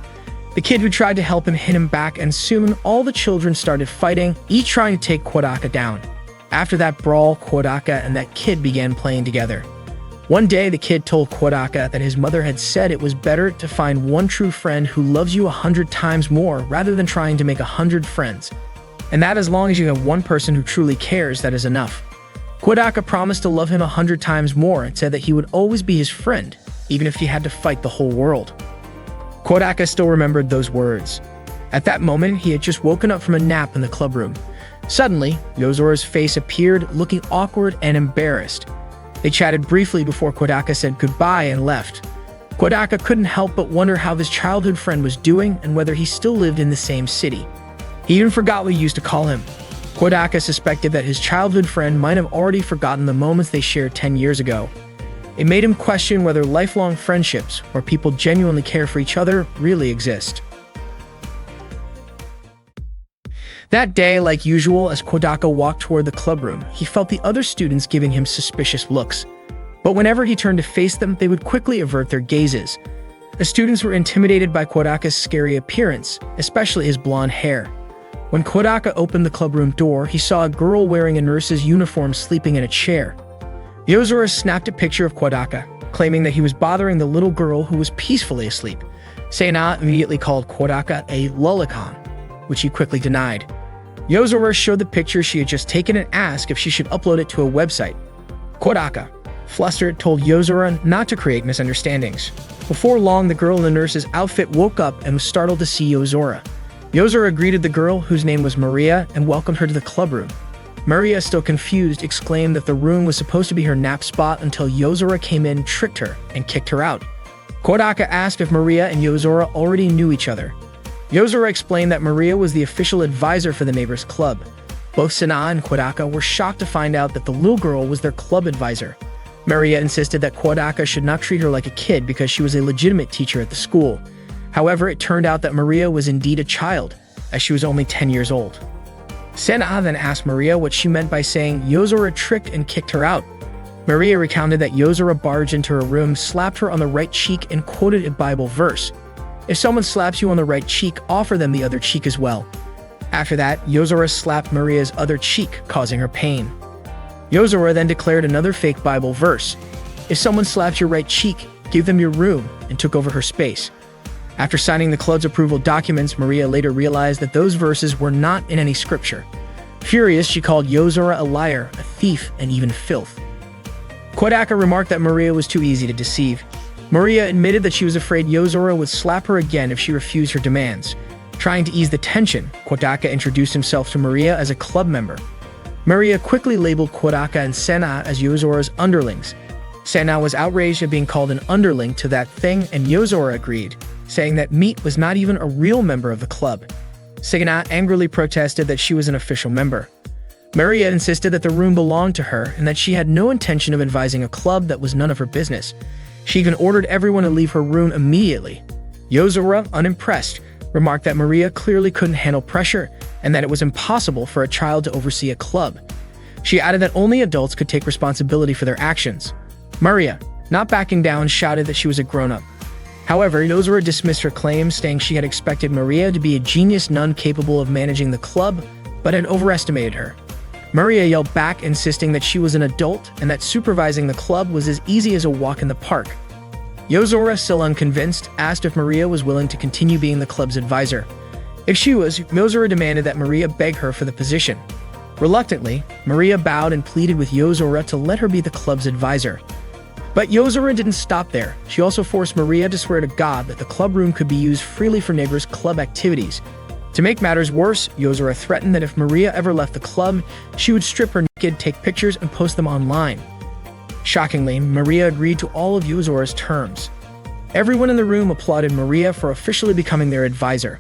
The kid who tried to help him hit him back, and soon all the children started fighting, each trying to take Kodaka down. After that brawl, Kodaka and that kid began playing together. One day, the kid told Kodaka that his mother had said it was better to find one true friend who loves you 100 times more rather than trying to make 100 friends. And that as long as you have one person who truly cares, that is enough. Kodaka promised to love him 100 times more and said that he would always be his friend, even if he had to fight the whole world. Kodaka still remembered those words. At that moment, he had just woken up from a nap in the club room. Suddenly, Yozora's face appeared, looking awkward and embarrassed. They chatted briefly before Kodaka said goodbye and left. Kodaka couldn't help but wonder how his childhood friend was doing and whether he still lived in the same city. He even forgot what he used to call him. Kodaka suspected that his childhood friend might have already forgotten the moments they shared 10 years ago. It made him question whether lifelong friendships, where people genuinely care for each other, really exist. That day, like usual, as Kodaka walked toward the club room, he felt the other students giving him suspicious looks. But whenever he turned to face them, they would quickly avert their gazes. The students were intimidated by Kodaka's scary appearance, especially his blonde hair. When Kodaka opened the clubroom door, he saw a girl wearing a nurse's uniform sleeping in a chair. Yozora snapped a picture of Kodaka, claiming that he was bothering the little girl who was peacefully asleep. Sena immediately called Kodaka a lolicon, which he quickly denied. Yozora showed the picture she had just taken and asked if she should upload it to a website. Kodaka, Flustered, told Yozora not to create misunderstandings. Before long, the girl in the nurse's outfit woke up and was startled to see Yozora. Yozora greeted the girl, whose name was Maria, and welcomed her to the club room. Maria, still confused, exclaimed that the room was supposed to be her nap spot until Yozora came in, tricked her, and kicked her out. Kodaka asked if Maria and Yozora already knew each other. Yozora explained that Maria was the official advisor for the neighbor's club. Both Sana and Kodaka were shocked to find out that the little girl was their club advisor. Maria insisted that Kodaka should not treat her like a kid because she was a legitimate teacher at the school. However, it turned out that Maria was indeed a child, as she was only 10 years old. Sana then asked Maria what she meant by saying Yozora tricked and kicked her out. Maria recounted that Yozora barged into her room, slapped her on the right cheek, and quoted a Bible verse. If someone slaps you on the right cheek, offer them the other cheek as well. After that, Yozora slapped Maria's other cheek, causing her pain. Yozora then declared another fake Bible verse. If someone slaps your right cheek, give them your room, and took over her space. After signing the club's approval documents, Maria later realized that those verses were not in any scripture. Furious, she called Yozora a liar, a thief, and even filth. Kodaka remarked that Maria was too easy to deceive. Maria admitted that she was afraid Yozora would slap her again if she refused her demands. Trying to ease the tension, Kodaka introduced himself to Maria as a club member. Maria quickly labeled Kodaka and Sena as Yozora's underlings. Sena was outraged at being called an underling to that thing, and Yozora agreed, saying that Meat was not even a real member of the club. Sena angrily protested that she was an official member. Maria insisted that the room belonged to her and that she had no intention of advising a club that was none of her business. She even ordered everyone to leave her room immediately. Yozora, unimpressed, remarked that Maria clearly couldn't handle pressure and that it was impossible for a child to oversee a club. She added that only adults could take responsibility for their actions. Maria, not backing down, shouted that she was a grown-up. However, Yozora dismissed her claims, saying she had expected Maria to be a genius nun capable of managing the club, but had overestimated her. Maria yelled back, insisting that she was an adult and that supervising the club was as easy as a walk in the park. Yozora, still unconvinced, asked if Maria was willing to continue being the club's advisor. If she was, Yozora demanded that Maria beg her for the position. Reluctantly, Maria bowed and pleaded with Yozora to let her be the club's advisor. But Yozora didn't stop there. She also forced Maria to swear to God that the club room could be used freely for neighbors' club activities. To make matters worse, Yozora threatened that if Maria ever left the club, she would strip her naked, take pictures, and post them online. Shockingly, Maria agreed to all of Yozora's terms. Everyone in the room applauded Maria for officially becoming their advisor.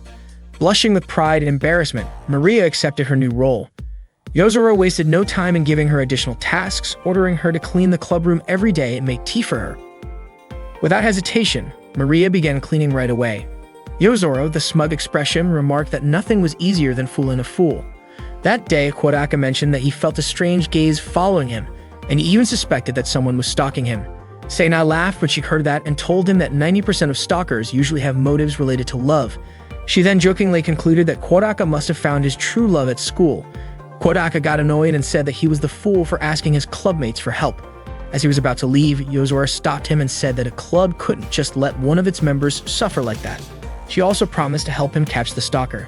Blushing with pride and embarrassment, Maria accepted her new role. Yozora wasted no time in giving her additional tasks, ordering her to clean the clubroom every day and make tea for her. Without hesitation, Maria began cleaning right away. Yozora, with a smug expression, remarked that nothing was easier than fooling a fool. That day, Kodaka mentioned that he felt a strange gaze following him, and he even suspected that someone was stalking him. Sena laughed when she heard that and told him that 90% of stalkers usually have motives related to love. She then jokingly concluded that Kodaka must have found his true love at school. Kodaka got annoyed and said that he was the fool for asking his clubmates for help. As he was about to leave, Yozora stopped him and said that a club couldn't just let one of its members suffer like that. She also promised to help him catch the stalker.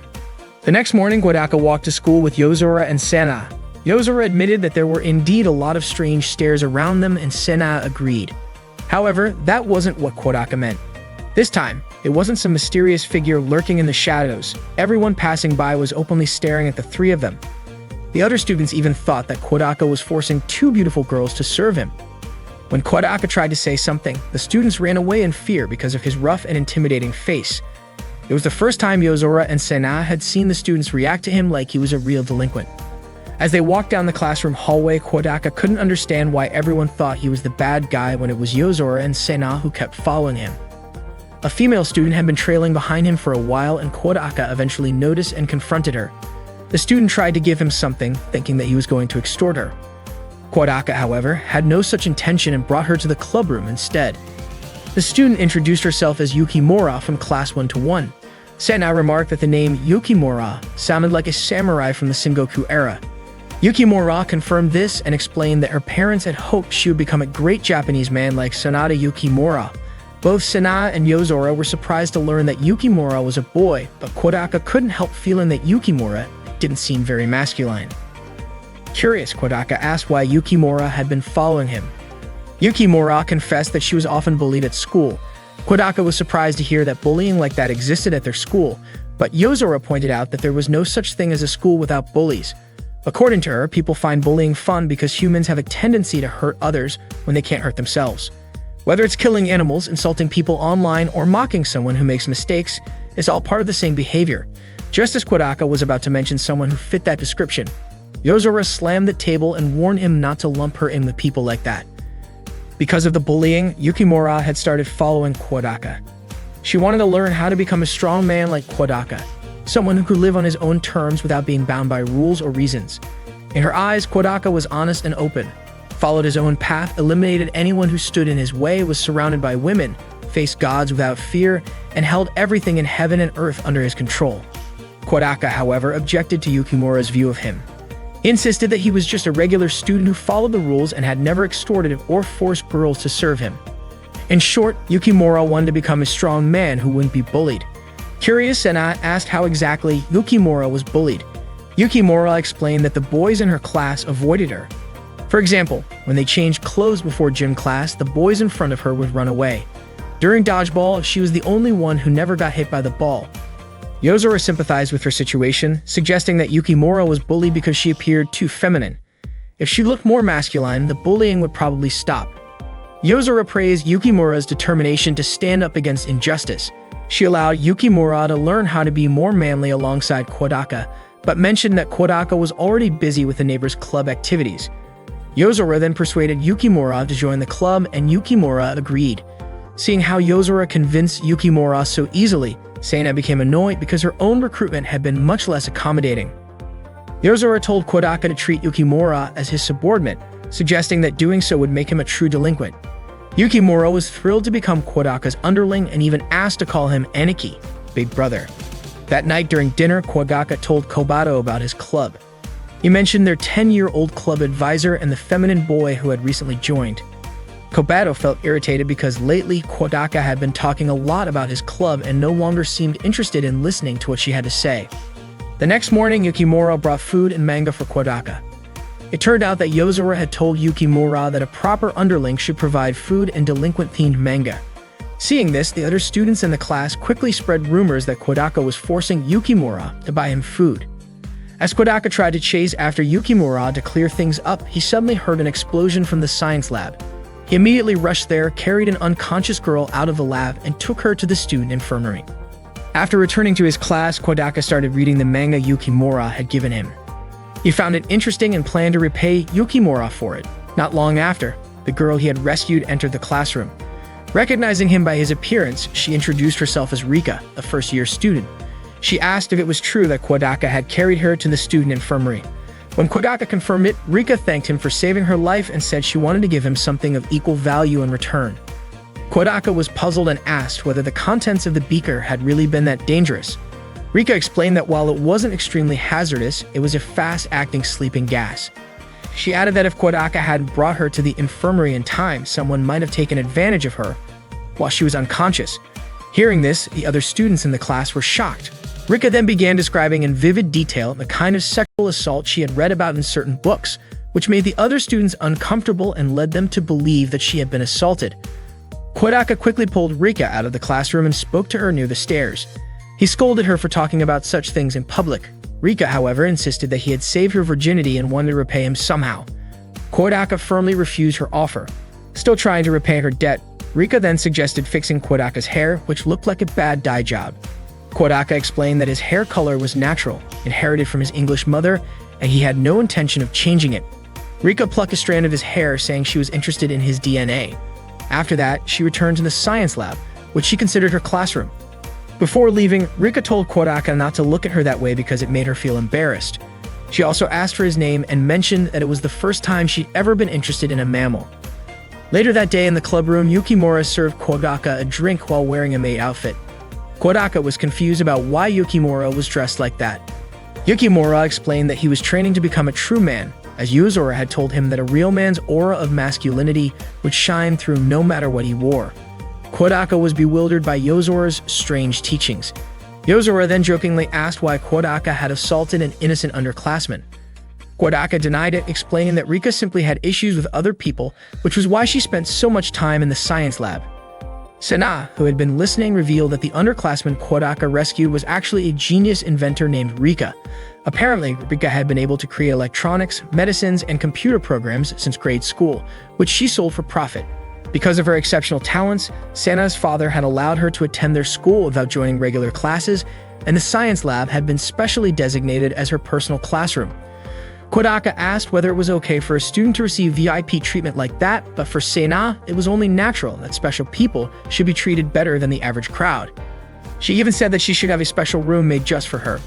The next morning, Kodaka walked to school with Yozora and Sena. Yozora admitted that there were indeed a lot of strange stares around them, and Sena agreed. However, that wasn't what Kodaka meant. This time, it wasn't some mysterious figure lurking in the shadows. Everyone passing by was openly staring at the three of them. The other students even thought that Kodaka was forcing two beautiful girls to serve him. When Kodaka tried to say something, the students ran away in fear because of his rough and intimidating face. It was the first time Yozora and Sena had seen the students react to him like he was a real delinquent. As they walked down the classroom hallway, Kodaka couldn't understand why everyone thought he was the bad guy when it was Yozora and Sena who kept following him. A female student had been trailing behind him for a while, and Kodaka eventually noticed and confronted her. The student tried to give him something, thinking that he was going to extort her. Kodaka, however, had no such intention and brought her to the clubroom instead. The student introduced herself as Yukimura from Class 1-1. Sena remarked that the name Yukimura sounded like a samurai from the Sengoku era. Yukimura confirmed this and explained that her parents had hoped she would become a great Japanese man like Sanada Yukimura. Both Sena and Yozora were surprised to learn that Yukimura was a boy, but Kodaka couldn't help feeling that Yukimura didn't seem very masculine. Curious, Kodaka asked why Yukimura had been following him. Yukimura confessed that she was often bullied at school. Kodaka was surprised to hear that bullying like that existed at their school, but Yozora pointed out that there was no such thing as a school without bullies. According to her, people find bullying fun because humans have a tendency to hurt others when they can't hurt themselves. Whether it's killing animals, insulting people online, or mocking someone who makes mistakes, it's all part of the same behavior. Just as Kodaka was about to mention someone who fit that description, Yozora slammed the table and warned him not to lump her in with people like that. Because of the bullying, Yukimura had started following Kodaka. She wanted to learn how to become a strong man like Kodaka, someone who could live on his own terms without being bound by rules or reasons. In her eyes, Kodaka was honest and open, followed his own path, eliminated anyone who stood in his way, was surrounded by women, faced gods without fear, and held everything in heaven and earth under his control. Kodaka, however, objected to Yukimura's view of him. He insisted that he was just a regular student who followed the rules and had never extorted or forced girls to serve him. In short, Yukimura wanted to become a strong man who wouldn't be bullied. Curious, Sena asked how exactly Yukimura was bullied. Yukimura explained that the boys in her class avoided her. For example, when they changed clothes before gym class, the boys in front of her would run away. During dodgeball, she was the only one who never got hit by the ball. Yozora sympathized with her situation, suggesting that Yukimura was bullied because she appeared too feminine. If she looked more masculine, the bullying would probably stop. Yozora praised Yukimura's determination to stand up against injustice. She allowed Yukimura to learn how to be more manly alongside Kodaka, but mentioned that Kodaka was already busy with the neighbor's club activities. Yozora then persuaded Yukimura to join the club, and Yukimura agreed. Seeing how Yozora convinced Yukimura so easily, Sena became annoyed because her own recruitment had been much less accommodating. Yozora told Kodaka to treat Yukimura as his subordinate, suggesting that doing so would make him a true delinquent. Yukimura was thrilled to become Kodaka's underling and even asked to call him Aniki, big brother. That night during dinner, Kodaka told Kobato about his club. He mentioned their 10-year-old club advisor and the feminine boy who had recently joined. Kobato felt irritated because lately Kodaka had been talking a lot about his club and no longer seemed interested in listening to what she had to say. The next morning, Yukimura brought food and manga for Kodaka. It turned out that Yozora had told Yukimura that a proper underling should provide food and delinquent-themed manga. Seeing this, the other students in the class quickly spread rumors that Kodaka was forcing Yukimura to buy him food. As Kodaka tried to chase after Yukimura to clear things up, he suddenly heard an explosion from the science lab. He immediately rushed there, carried an unconscious girl out of the lab, and took her to the student infirmary. After returning to his class, Kodaka started reading the manga Yukimura had given him. He found it interesting and planned to repay Yukimura for it. Not long after, the girl he had rescued entered the classroom. Recognizing him by his appearance, she introduced herself as Rika, a first-year student. She asked if it was true that Kodaka had carried her to the student infirmary. When Kodaka confirmed it, Rika thanked him for saving her life and said she wanted to give him something of equal value in return. Kodaka was puzzled and asked whether the contents of the beaker had really been that dangerous. Rika explained that while it wasn't extremely hazardous, it was a fast-acting sleeping gas. She added that if Kodaka hadn't brought her to the infirmary in time, someone might have taken advantage of her while she was unconscious. Hearing this, the other students in the class were shocked. Rika then began describing in vivid detail the kind of sexual assault she had read about in certain books, which made the other students uncomfortable and led them to believe that she had been assaulted. Kodaka quickly pulled Rika out of the classroom and spoke to her near the stairs. He scolded her for talking about such things in public. Rika, however, insisted that he had saved her virginity and wanted to repay him somehow. Kodaka firmly refused her offer. Still trying to repay her debt, Rika then suggested fixing Kodaka's hair, which looked like a bad dye job. Kodaka explained that his hair color was natural, inherited from his English mother, and he had no intention of changing it. Rika plucked a strand of his hair, saying she was interested in his DNA. After that, she returned to the science lab, which she considered her classroom. Before leaving, Rika told Kodaka not to look at her that way because it made her feel embarrassed. She also asked for his name and mentioned that it was the first time she'd ever been interested in a mammal. Later that day in the club room, Yukimura served Kodaka a drink while wearing a maid outfit. Kodaka was confused about why Yukimura was dressed like that. Yukimura explained that he was training to become a true man, as Yozora had told him that a real man's aura of masculinity would shine through no matter what he wore. Kodaka was bewildered by Yozora's strange teachings. Yozora then jokingly asked why Kodaka had assaulted an innocent underclassman. Kodaka denied it, explaining that Rika simply had issues with other people, which was why she spent so much time in the science lab. Sana, who had been listening, revealed that the underclassman Kodaka rescued was actually a genius inventor named Rika. Apparently, Rika had been able to create electronics, medicines, and computer programs since grade school, which she sold for profit. Because of her exceptional talents, Sana's father had allowed her to attend their school without joining regular classes, and the science lab had been specially designated as her personal classroom. Kodaka asked whether it was okay for a student to receive VIP treatment like that, but for Sana, it was only natural that special people should be treated better than the average crowd. She even said that she should have a special room made just for her.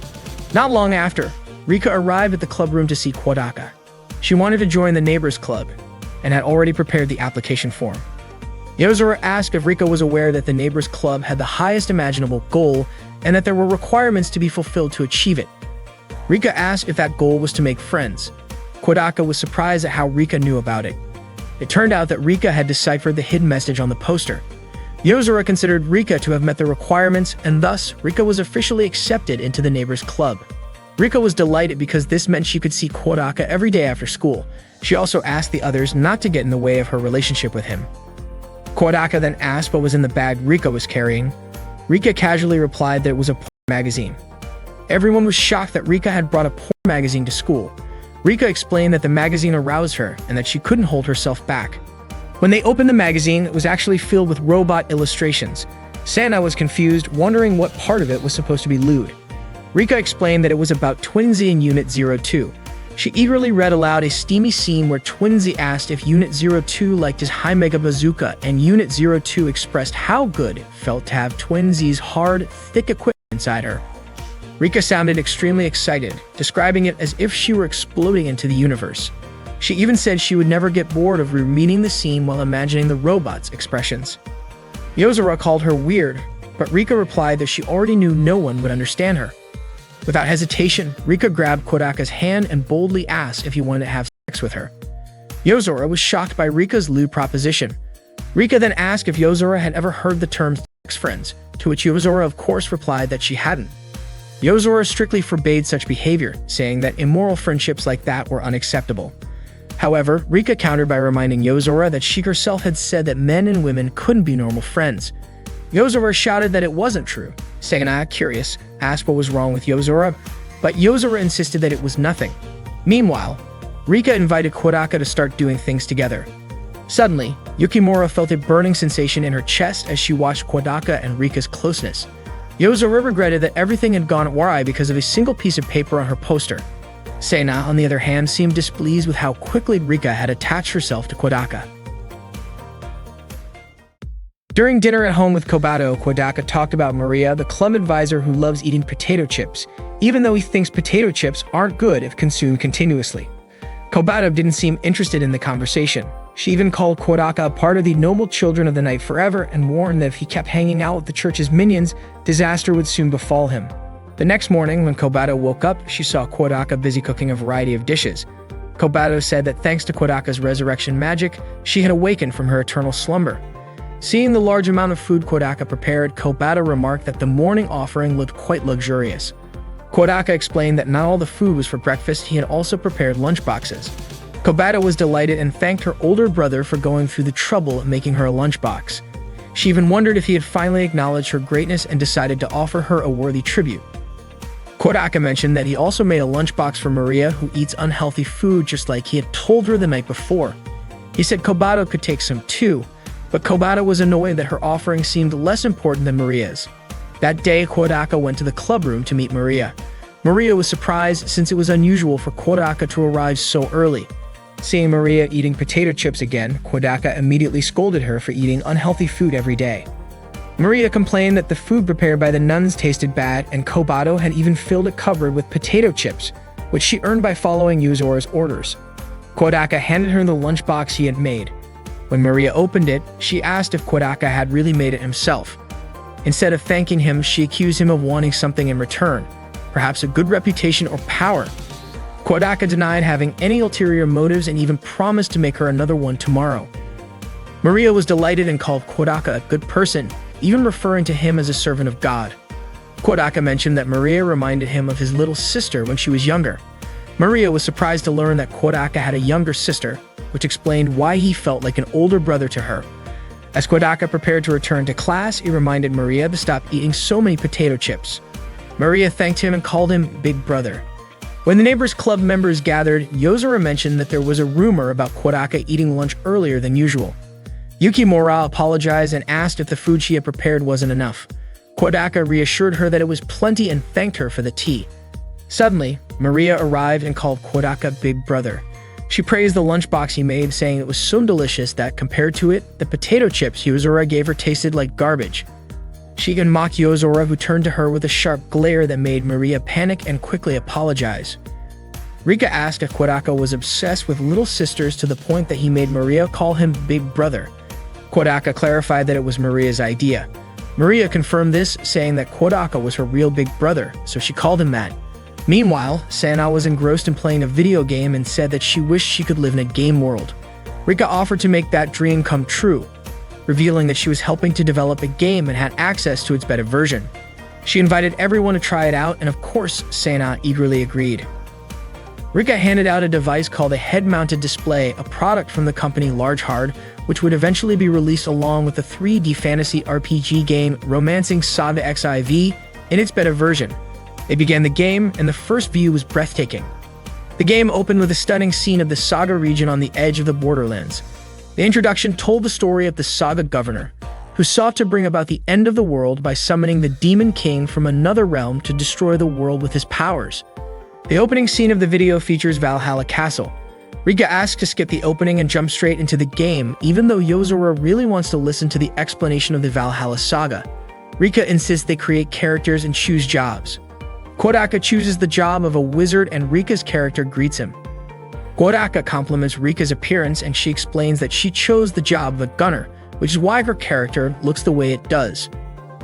Not long after, Rika arrived at the club room to see Kodaka. She wanted to join the neighbors club and had already prepared the application form. Yozora asked if Rika was aware that the neighbors club had the highest imaginable goal and that there were requirements to be fulfilled to achieve it. Rika asked if that goal was to make friends. Kodaka was surprised at how Rika knew about it. It turned out that Rika had deciphered the hidden message on the poster. Yozora considered Rika to have met the requirements, and thus, Rika was officially accepted into the neighbors club. Rika was delighted because this meant she could see Kodaka every day after school. She also asked the others not to get in the way of her relationship with him. Kodaka then asked what was in the bag Rika was carrying. Rika casually replied that it was a porn magazine. Everyone was shocked that Rika had brought a porn magazine to school. Rika explained that the magazine aroused her and that she couldn't hold herself back. When they opened the magazine, it was actually filled with robot illustrations. Sana was confused, wondering what part of it was supposed to be lewd. Rika explained that it was about Twinsy and Unit 02. She eagerly read aloud a steamy scene where Twinsy asked if Unit 02 liked his high mega bazooka, and Unit 02 expressed how good it felt to have Twinsy's hard, thick equipment inside her. Rika sounded extremely excited, describing it as if she were exploding into the universe. She even said she would never get bored of rereading the scene while imagining the robot's expressions. Yozora called her weird, but Rika replied that she already knew no one would understand her. Without hesitation, Rika grabbed Kodaka's hand and boldly asked if he wanted to have sex with her. Yozora was shocked by Rika's lewd proposition. Rika then asked if Yozora had ever heard the term sex friends, to which Yozora of course replied that she hadn't. Yozora strictly forbade such behavior, saying that immoral friendships like that were unacceptable. However, Rika countered by reminding Yozora that she herself had said that men and women couldn't be normal friends. Yozora shouted that it wasn't true. Sana, curious, asked what was wrong with Yozora, but Yozora insisted that it was nothing. Meanwhile, Rika invited Kodaka to start doing things together. Suddenly, Yukimura felt a burning sensation in her chest as she watched Kodaka and Rika's closeness. Yozora regretted that everything had gone awry because of a single piece of paper on her poster. Sana, on the other hand, seemed displeased with how quickly Rika had attached herself to Kodaka. During dinner at home with Kobato, Kodaka talked about Maria, the club advisor who loves eating potato chips, even though he thinks potato chips aren't good if consumed continuously. Kobato didn't seem interested in the conversation. She even called Kodaka a part of the noble children of the night forever and warned that if he kept hanging out with the church's minions, disaster would soon befall him. The next morning, when Kobato woke up, she saw Kodaka busy cooking a variety of dishes. Kobato said that thanks to Kodaka's resurrection magic, she had awakened from her eternal slumber. Seeing the large amount of food Kodaka prepared, Kobato remarked that the morning offering looked quite luxurious. Kodaka explained that not all the food was for breakfast, he had also prepared lunchboxes. Kobato was delighted and thanked her older brother for going through the trouble of making her a lunchbox. She even wondered if he had finally acknowledged her greatness and decided to offer her a worthy tribute. Kodaka mentioned that he also made a lunchbox for Maria, who eats unhealthy food just like he had told her the night before. He said Kobato could take some too, but Kobato was annoyed that her offering seemed less important than Maria's. That day, Kodaka went to the club room to meet Maria. Maria was surprised since it was unusual for Kodaka to arrive so early. Seeing Maria eating potato chips again, Kodaka immediately scolded her for eating unhealthy food every day. Maria complained that the food prepared by the nuns tasted bad, and Kobato had even filled it covered with potato chips, which she earned by following Yozora's orders. Kodaka handed her the lunchbox he had made. When Maria opened it, she asked if Kodaka had really made it himself. Instead of thanking him, she accused him of wanting something in return, perhaps a good reputation or power. Kodaka denied having any ulterior motives and even promised to make her another one tomorrow. Maria was delighted and called Kodaka a good person, even referring to him as a servant of God. Kodaka mentioned that Maria reminded him of his little sister when she was younger. Maria was surprised to learn that Kodaka had a younger sister, which explained why he felt like an older brother to her. As Kodaka prepared to return to class, he reminded Maria to stop eating so many potato chips. Maria thanked him and called him Big Brother. When the neighbors' club members gathered, Yozora mentioned that there was a rumor about Kodaka eating lunch earlier than usual. Yukimura apologized and asked if the food she had prepared wasn't enough. Kodaka reassured her that it was plenty and thanked her for the tea. Suddenly, Maria arrived and called Kodaka Big Brother. She praised the lunchbox he made, saying it was so delicious that, compared to it, the potato chips Yozora gave her tasted like garbage. She even mocked Yozora, who turned to her with a sharp glare that made Maria panic and quickly apologize. Rika asked if Kodaka was obsessed with little sisters to the point that he made Maria call him Big Brother. Kodaka clarified that it was Maria's idea. Maria confirmed this, saying that Kodaka was her real big brother, so she called him that. Meanwhile, Sana was engrossed in playing a video game and said that she wished she could live in a game world. Rika offered to make that dream come true, revealing that she was helping to develop a game and had access to its beta version. She invited everyone to try it out, and of course, Sana eagerly agreed. Rika handed out a device called a head-mounted display, a product from the company Large Hard, which would eventually be released along with the 3D fantasy RPG game Romancing Saga XIV in its beta version. They began the game, and the first view was breathtaking. The game opened with a stunning scene of the Saga region on the edge of the Borderlands. The introduction told the story of the Saga governor, who sought to bring about the end of the world by summoning the Demon King from another realm to destroy the world with his powers. The opening scene of the video features Valhalla Castle. Rika asks to skip the opening and jump straight into the game, even though Yozora really wants to listen to the explanation of the Valhalla saga. Rika insists they create characters and choose jobs. Kodaka chooses the job of a wizard and Rika's character greets him. Kodaka compliments Rika's appearance and she explains that she chose the job of a gunner, which is why her character looks the way it does.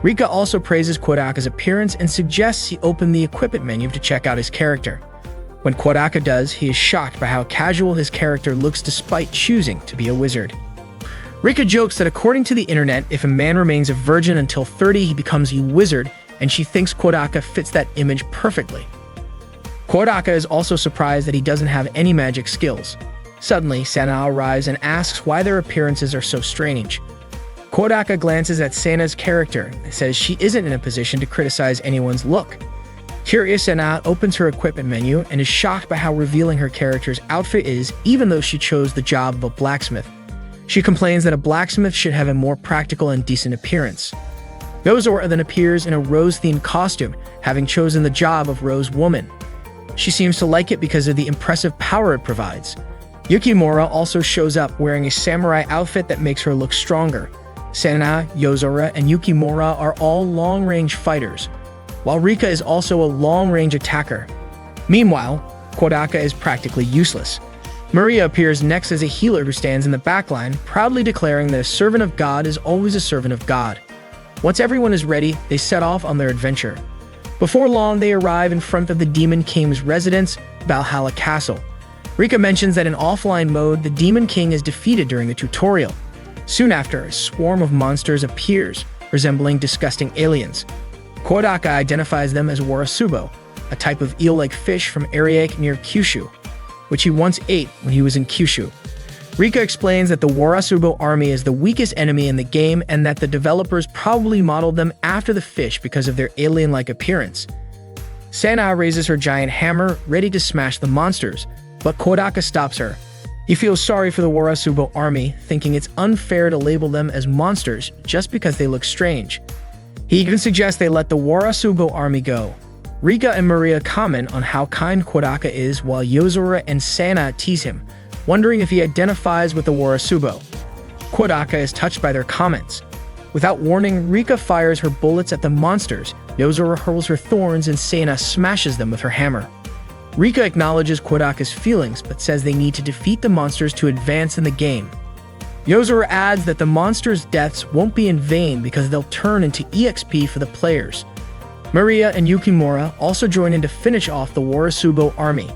Rika also praises Kodaka's appearance and suggests he open the equipment menu to check out his character. When Kodaka does, he is shocked by how casual his character looks despite choosing to be a wizard. Rika jokes that according to the internet, if a man remains a virgin until 30, he becomes a wizard, and she thinks Kodaka fits that image perfectly. Kodaka is also surprised that he doesn't have any magic skills. Suddenly, Sana arrives and asks why their appearances are so strange. Kodaka glances at Sana's character and says she isn't in a position to criticize anyone's look. Curious, Sana opens her equipment menu and is shocked by how revealing her character's outfit is, even though she chose the job of a blacksmith. She complains that a blacksmith should have a more practical and decent appearance. Yozora then appears in a rose-themed costume, having chosen the job of Rose Woman. She seems to like it because of the impressive power it provides. Yukimura also shows up wearing a samurai outfit that makes her look stronger. Sana, Yozora, and Yukimura are all long-range fighters, while Rika is also a long-range attacker. Meanwhile, Kodaka is practically useless. Maria appears next as a healer who stands in the backline, proudly declaring that a servant of God is always a servant of God. Once everyone is ready, they set off on their adventure. Before long, they arrive in front of the Demon King's residence, Valhalla Castle. Rika mentions that in offline mode, the Demon King is defeated during the tutorial. Soon after, a swarm of monsters appears, resembling disgusting aliens. Kodaka identifies them as Warasubo, a type of eel-like fish from area near Kyushu, which he once ate when he was in Kyushu. Rika explains that the Warasubo army is the weakest enemy in the game and that the developers probably modeled them after the fish because of their alien-like appearance. Sana raises her giant hammer, ready to smash the monsters, but Kodaka stops her. He feels sorry for the Warasubo army, thinking it's unfair to label them as monsters just because they look strange. He even suggests they let the Warasubo army go. Rika and Maria comment on how kind Kodaka is while Yozora and Sana tease him, wondering if he identifies with the Warasubo. Kodaka is touched by their comments. Without warning, Rika fires her bullets at the monsters, Yozora hurls her thorns, and Sana smashes them with her hammer. Rika acknowledges Kodaka's feelings, but says they need to defeat the monsters to advance in the game. Yozora adds that the monsters' deaths won't be in vain because they'll turn into EXP for the players. Maria and Yukimura also join in to finish off the Warasubo army.